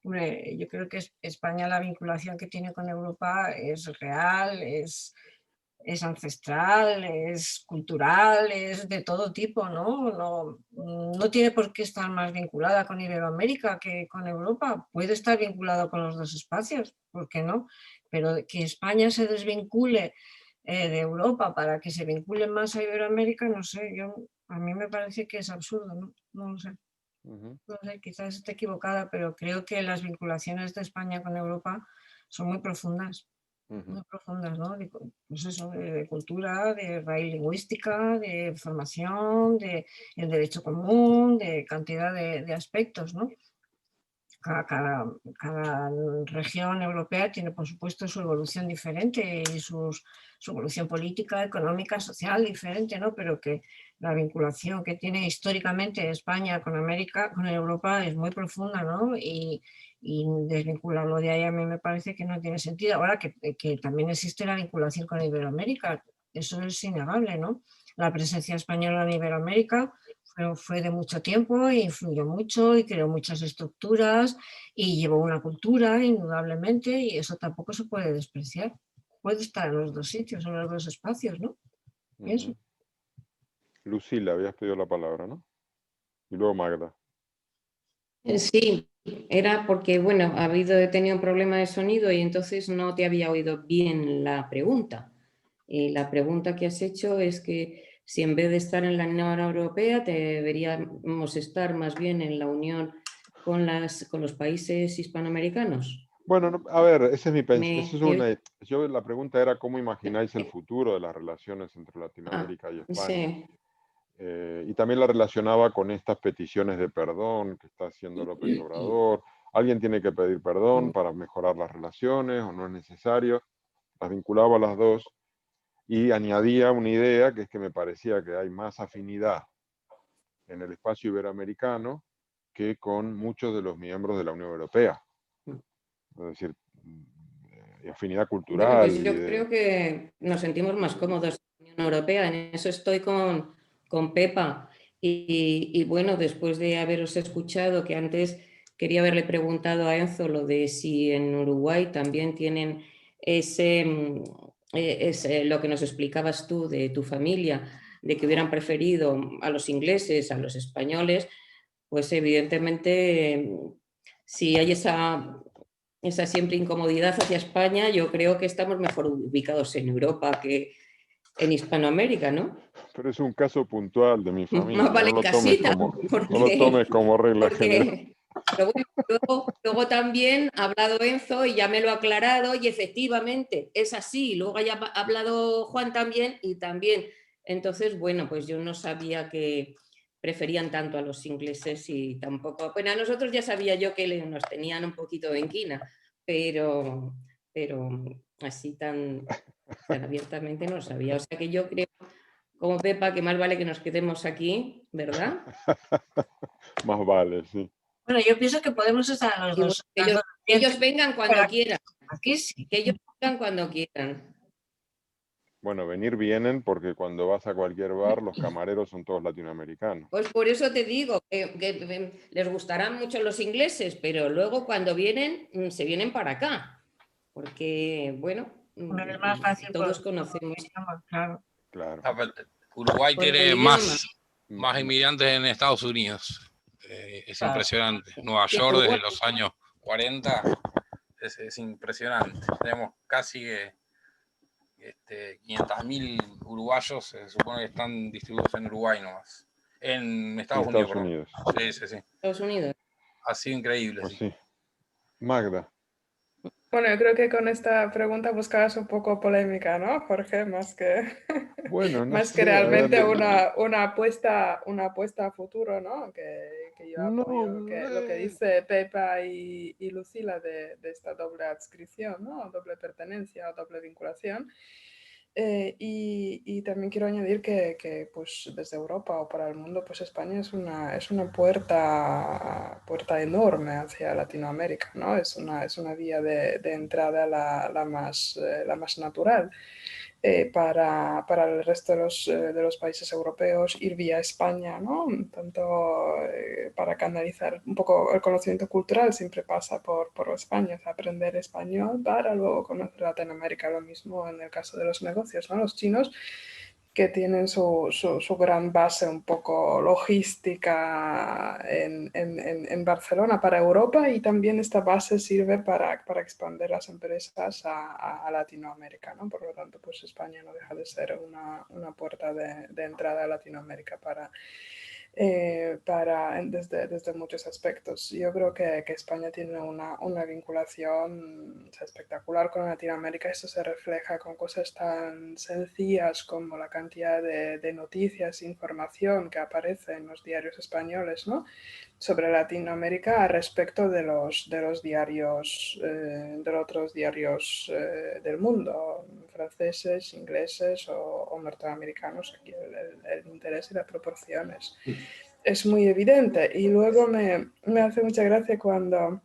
Hombre, yo creo que España, la vinculación que tiene con Europa es real, es ancestral, es cultural, es de todo tipo, ¿no? No tiene por qué estar más vinculada con Iberoamérica que con Europa. Puede estar vinculado con los dos espacios, ¿por qué no? Pero que España se desvincule de Europa para que se vincule más a Iberoamérica, no sé, a mí me parece que es absurdo, ¿no? No lo sé. No sé, quizás esté equivocada, pero creo que las vinculaciones de España con Europa son muy profundas. Muy profundas, ¿no? Pues eso, de cultura, de raíz lingüística, de formación, de el derecho común, de cantidad de aspectos, ¿no? Cada región europea tiene, por supuesto, su evolución diferente y su evolución política, económica, social diferente, ¿no? Pero que la vinculación que tiene históricamente España con América, con Europa, es muy profunda, ¿no? Y desvincularlo de ahí a mí me parece que no tiene sentido. Ahora que también existe la vinculación con Iberoamérica, eso es innegable, ¿no? La presencia española en Iberoamérica fue de mucho tiempo, e influyó mucho y creó muchas estructuras y llevó una cultura, indudablemente, y eso tampoco se puede despreciar. Puede estar en los dos sitios, en los dos espacios, ¿no? Eso. Lucila, habías pedido la palabra, ¿no? Y luego Magda. Sí, era porque, bueno, he tenido un problema de sonido y entonces no te había oído bien la pregunta. La pregunta que has hecho es que si en vez de estar en la Unión Europea deberíamos estar más bien en la unión con los países hispanoamericanos. Bueno, a ver, ese es mi Me- la pregunta era cómo imagináis el futuro de las relaciones entre Ah, Latinoamérica y España. sí. Y también la relacionaba con estas peticiones de perdón que está haciendo López Obrador. ¿Alguien tiene que pedir perdón para mejorar las relaciones o no es necesario? Las vinculaba a las dos y añadía una idea que es que me parecía que hay más afinidad en el espacio iberoamericano que con muchos de los miembros de la Unión Europea. Es decir, afinidad Bueno, cultural. pues yo creo que nos sentimos más cómodos en la Unión Europea, en eso estoy con Pepa. Y bueno, después de haberos escuchado, que antes quería haberle preguntado a Enzo lo de si en Uruguay también tienen lo que nos explicabas tú de tu familia, de que hubieran preferido a los ingleses, a los españoles, pues evidentemente si hay esa siempre incomodidad hacia España, yo creo que estamos mejor ubicados en Europa que en Hispanoamérica, ¿no? Pero es un caso puntual de mi familia. Más vale casita, No lo tomes como regla general. Pero bueno, luego también ha hablado Enzo y ya me lo ha aclarado y efectivamente es así. Luego ha hablado Juan también y también. Entonces, bueno, pues yo no sabía que preferían tanto a los ingleses y tampoco... Bueno, a nosotros ya sabía yo que nos tenían un poquito de inquina, pero así tan abiertamente no lo sabía. O sea que yo creo, como Pepa, que más vale que nos quedemos aquí, ¿verdad? Más vale, sí. Bueno, yo pienso que podemos estar los Y dos. bueno, que ellos vengan cuando quieran. Aquí sí. Que ellos vengan cuando quieran. Bueno, venir vienen porque cuando vas a cualquier bar los camareros son todos latinoamericanos. Pues por eso te digo que les gustarán mucho los ingleses, pero luego cuando vienen, se vienen para acá. Porque, bueno, Es más fácil todos conocemos. Claro. Claro. Uruguay Por el tiene idioma. más inmigrantes en Estados Unidos. Es Claro. impresionante. Nueva York desde los años 40 es impresionante. Tenemos casi 500.000 uruguayos, se supone que están distribuidos en Uruguay nomás. En Estados Unidos. Sí. Estados Unidos. Ha sido increíble. Pues sí. Magda. Bueno, yo creo que con esta pregunta buscabas un poco polémica, ¿no, Jorge? Más que, Bueno, no más sé, que realmente a ver, una apuesta a futuro, ¿no? Que yo apoyo, que lo que dice Pepa y Lucila de esta doble adscripción, ¿no? Doble pertenencia o doble vinculación. Y también quiero añadir que pues desde Europa o para el mundo, pues España es una puerta enorme hacia Latinoamérica, ¿no? Es una vía de entrada la más natural. Para el resto de los países europeos ir vía España, ¿no? Tanto para canalizar un poco el conocimiento cultural siempre pasa por España, o sea, aprender español para luego conocer Latinoamérica, lo mismo en el caso de los negocios, ¿no? Los chinos que tienen su gran base un poco logística en Barcelona para Europa y también esta base sirve para expandir las empresas a Latinoamérica, ¿no? Por lo tanto, pues España no deja de ser una puerta de entrada a Latinoamérica desde muchos aspectos. Yo creo que España tiene una vinculación espectacular con Latinoamérica. Esto se refleja con cosas tan sencillas como la cantidad de noticias e información que aparece en los diarios españoles, ¿no? Sobre Latinoamérica respecto de los diarios, de otros diarios del mundo, franceses, ingleses o norteamericanos. Aquí el interés y las proporciones es muy evidente. Y luego me hace mucha gracia cuando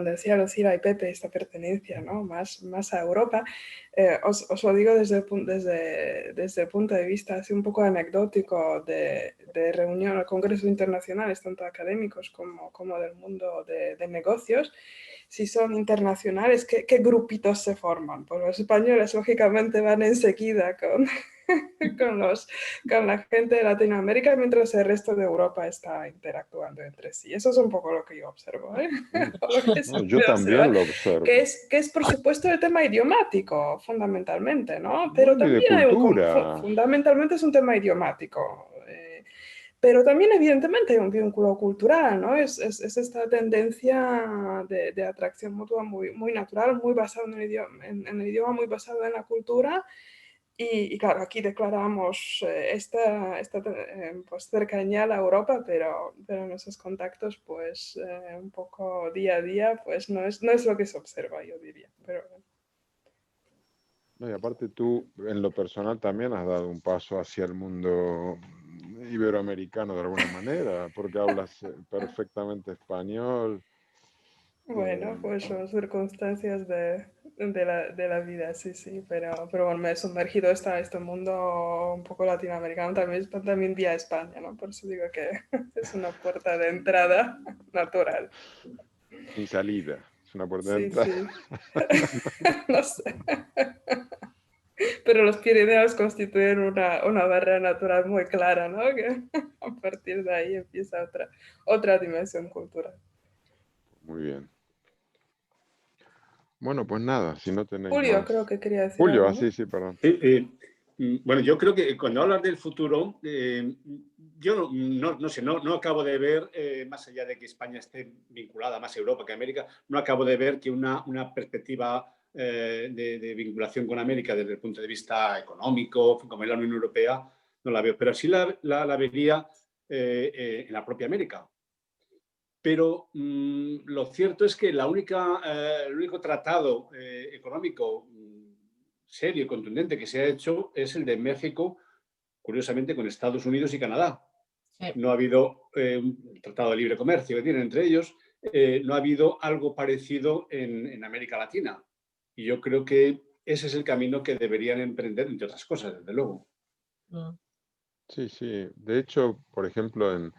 decía Lucila y Pepe esta pertenencia, ¿no? más a Europa. Os lo digo desde el punto de vista así un poco anecdótico de reunión, congresos internacionales, tanto académicos como del mundo de negocios. Si son internacionales, ¿qué grupitos se forman? Pues los españoles, lógicamente, van enseguida con la gente de Latinoamérica, mientras el resto de Europa está interactuando entre sí. Eso es un poco lo que yo observo, ¿eh? Lo que No, yo también lo observo. que es por supuesto el tema idiomático, fundamentalmente, ¿no? Pero Bueno, y de también hay cultura. fundamentalmente es un tema idiomático. Pero también, evidentemente, hay un vínculo cultural, ¿no? Es esta tendencia de atracción mutua muy, muy natural, muy basada en el idioma, muy basada en la cultura. Y claro, aquí declaramos pues, cercanía a la Europa, pero en esos contactos, pues un poco día a día, pues no es lo que se observa, yo diría. Pero, No, y aparte tú, en lo personal, también has dado un paso hacia el mundo iberoamericano de alguna manera, porque hablas perfectamente español. bueno, pues son circunstancias de la vida, sí, sí, pero bueno, me he sumergido a este mundo un poco latinoamericano, también vía España, ¿no? Por eso digo que es una puerta de entrada natural. Sin salida. Es una puerta de Sí, entrada. sí. No sé. Pero los Pirineos constituyen una barrera natural muy clara, ¿no? Que a partir de ahí empieza otra dimensión cultural. Muy bien. Bueno, pues nada, si no tenéis Julio, más. creo que quería decir Julio, algo, ¿no? sí, perdón. Bueno, yo creo que cuando hablas del futuro, yo no sé, no acabo de ver, más allá de que España esté vinculada más a Europa que a América, no acabo de ver que una perspectiva de vinculación con América desde el punto de vista económico, como es la Unión Europea, no la veo, pero sí la vería en la propia América. Pero lo cierto es que el único tratado económico serio y contundente que se ha hecho es el de México, curiosamente con Estados Unidos y Canadá. Sí. No ha habido un tratado de libre comercio que tienen entre ellos, no ha habido algo parecido en América Latina. Y yo creo que ese es el camino que deberían emprender, entre otras cosas, desde luego. Sí, sí. De hecho, por ejemplo, en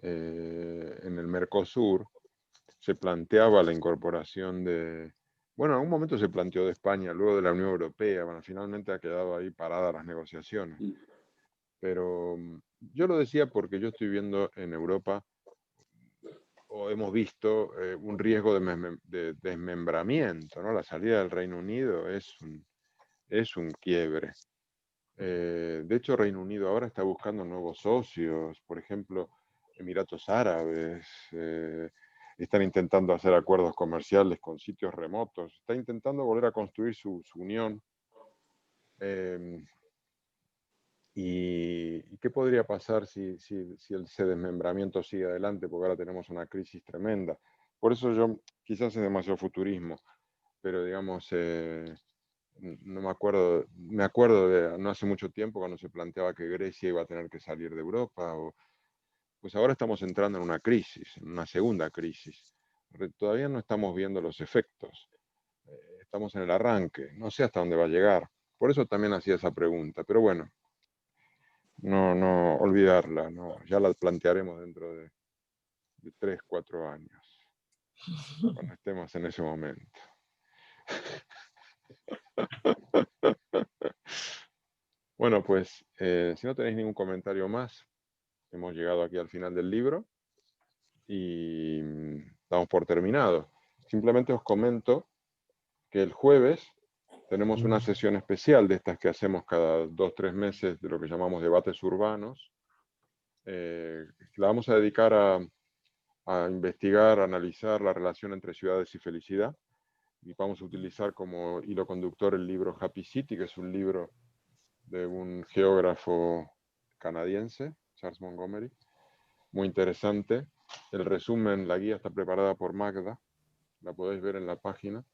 el Mercosur se planteaba la incorporación de... Bueno, en algún momento se planteó de España, luego de la Unión Europea. Bueno, finalmente ha quedado ahí paradas las negociaciones. Pero yo lo decía porque yo estoy viendo en Europa, o hemos visto, un riesgo de desmembramiento, ¿no? La salida del Reino Unido es un quiebre. De hecho, Reino Unido ahora está buscando nuevos socios, por ejemplo, Emiratos Árabes, están intentando hacer acuerdos comerciales con sitios remotos, está intentando volver a construir su unión. ¿Y qué podría pasar si ese desmembramiento sigue adelante? Porque ahora tenemos una crisis tremenda. Por eso yo, quizás es demasiado futurismo, pero digamos, no me acuerdo de no hace mucho tiempo cuando se planteaba que Grecia iba a tener que salir de Europa, pues ahora estamos entrando en una crisis, en una segunda crisis. Todavía no estamos viendo los efectos, estamos en el arranque, no sé hasta dónde va a llegar. Por eso también hacía esa pregunta, pero bueno, no olvidarla, no, ya la plantearemos dentro de 3, 4 años, cuando estemos en ese momento. Bueno, pues si no tenéis ningún comentario más, hemos llegado aquí al final del libro y damos por terminado. Simplemente os comento que el jueves tenemos una sesión especial de estas que hacemos cada 2 o 3 meses de lo que llamamos debates urbanos. La vamos a dedicar a investigar, a analizar la relación entre ciudades y felicidad. Y vamos a utilizar como hilo conductor el libro Happy City, que es un libro de un geógrafo canadiense, Charles Montgomery. Muy interesante. El resumen, la guía está preparada por Magda, la podéis ver en la página.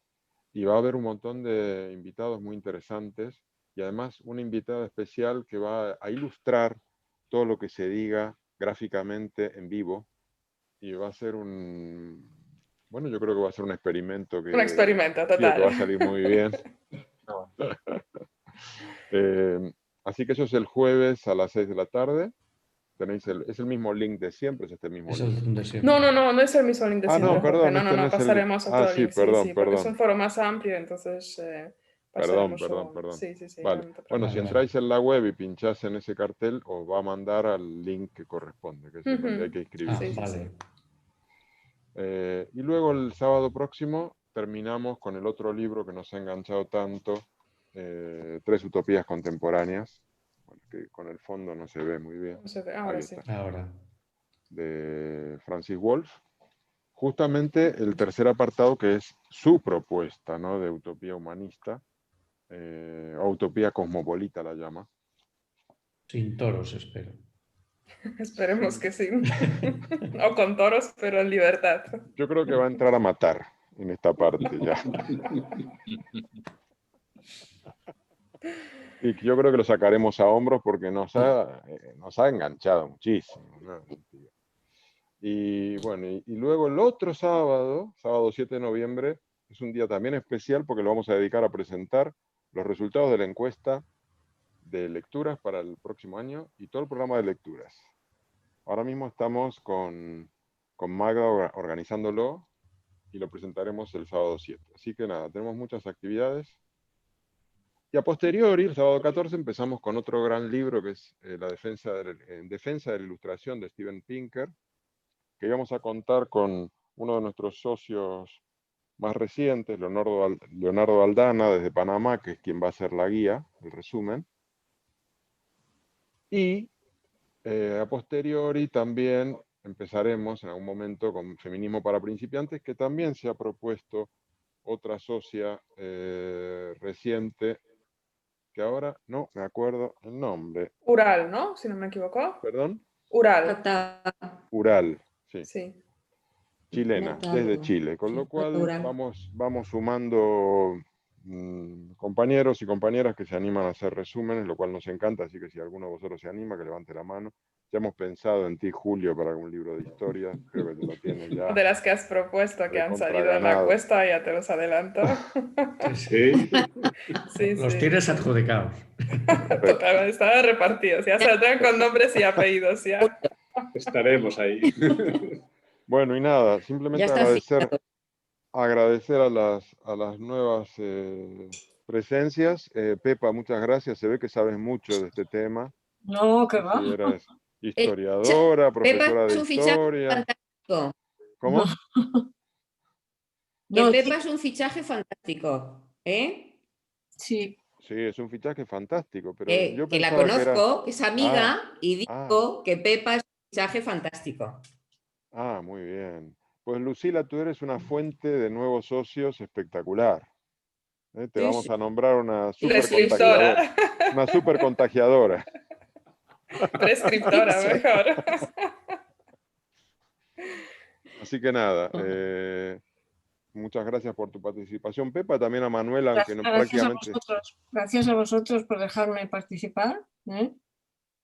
Y va a haber un montón de invitados muy interesantes y además una invitada especial que va a ilustrar todo lo que se diga gráficamente en vivo. Y va a ser bueno, yo creo que va a ser un experimento Un experimento, que va a total. salir muy bien. Así que eso es el jueves a las 6 de la tarde. Tenéis es el mismo link de siempre, es este mismo Es link. el de siempre. No es el mismo link de siempre, no, Jorge. perdón, No, este no es el... pasaremos a otro sí, link, sí, perdón, porque es perdón. un foro más amplio, entonces Perdón. Sí, sí, sí. Vale. no te Bueno, preocupes. si entráis en la web y pinchás en ese cartel, os va a mandar al link que corresponde, que es Ujú. donde hay que inscribirse. Sí, sí, vale. Y luego el sábado próximo terminamos con el otro libro que nos ha enganchado tanto, Tres utopías contemporáneas, bueno, que con el fondo no se ve muy bien, No se ve, ahora Ahí sí. está, Ahora. de Francis Wolff. Justamente el tercer apartado, que es su propuesta, ¿no?, de utopía humanista, o utopía cosmopolita la llama. Sin toros, espero. Esperemos que sí. O con toros, pero en libertad. Yo creo que va a entrar a matar en esta parte ya. Y yo creo que lo sacaremos a hombros porque nos ha enganchado muchísimo, ¿no? Y bueno, y luego el otro sábado, sábado 7 de noviembre, es un día también especial porque lo vamos a dedicar a presentar los resultados de la encuesta de lecturas para el próximo año y todo el programa de lecturas. Ahora mismo estamos con Magda organizándolo y lo presentaremos el sábado 7. Así que nada, tenemos muchas actividades. Y a posteriori, el sábado 14, empezamos con otro gran libro que es En defensa de la ilustración de Steven Pinker, que íbamos a contar con uno de nuestros socios más recientes, Leonardo Aldana, desde Panamá, que es quien va a hacer la guía, el resumen. Y a posteriori también empezaremos en algún momento con Feminismo para Principiantes, que también se ha propuesto otra socia reciente, que ahora no me acuerdo el nombre. Ural, ¿no? Si no me equivoco. ¿Perdón? Ural. Ural, sí. Sí. Chilena, desde Chile, con lo cual vamos sumando compañeros y compañeras que se animan a hacer resúmenes, lo cual nos encanta, así que si alguno de vosotros se anima, que levante la mano. Ya hemos pensado en ti, Julio, para algún libro de historia, creo que te lo tienes ya. De las que has propuesto que han salido en la recontraganado. encuesta, ya te los adelanto. Sí. Sí, Los sí. tienes adjudicados. Totalmente, estaban repartidos. Ya saldrán con nombres y apellidos. Ya. Estaremos ahí. Bueno, y nada, Ya simplemente está agradecer a las nuevas presencias. Pepa, muchas gracias. Se ve que sabes mucho de este tema. No, que va. Si eres historiadora, profesora Pepa es de un fichaje historia. fantástico. ¿Cómo? Que No, Pepa es un fichaje fantástico. ¿Eh? sí. Sí, es un fichaje fantástico, pero yo Que la pensaba que era... conozco, es amiga, y digo ah, que Pepa es un fichaje fantástico. muy bien. Pues Lucila, tú eres una fuente de nuevos socios espectacular. Te Sí, vamos sí. a nombrar una super contagiadora. Prescriptora. Una super contagiadora. Prescriptora, mejor. Así que nada, muchas gracias por tu participación, Pepa, también a Manuela, aunque no Gracias a prácticamente... vosotros. Gracias a vosotros por dejarme participar.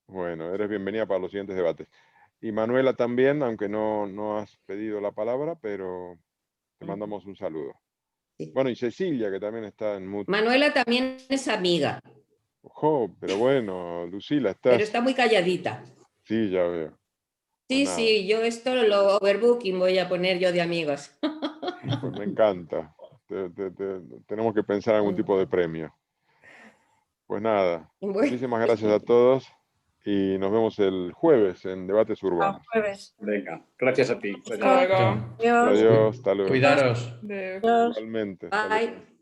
Bueno, eres bienvenida para los siguientes debates. Y Manuela también, aunque no has pedido la palabra, pero te mandamos un saludo. Sí. Bueno, y Cecilia, que también está en mute. Manuela también es amiga, Ojo, pero bueno, Lucila, pero estás... está muy calladita. Sí, ya veo. Sí, Pues nada, sí, yo esto lo overbooking voy a poner yo de amigos. pues me encanta. Tenemos que pensar en algún tipo de premio. Pues nada, Bueno. muchísimas gracias a todos y nos vemos el jueves en Debates Urbanos. Jueves. Venga, gracias a ti. Hasta luego. Adiós. Adiós, hasta luego. Cuidaros. De- Adiós. Igualmente. Hasta luego. Bye.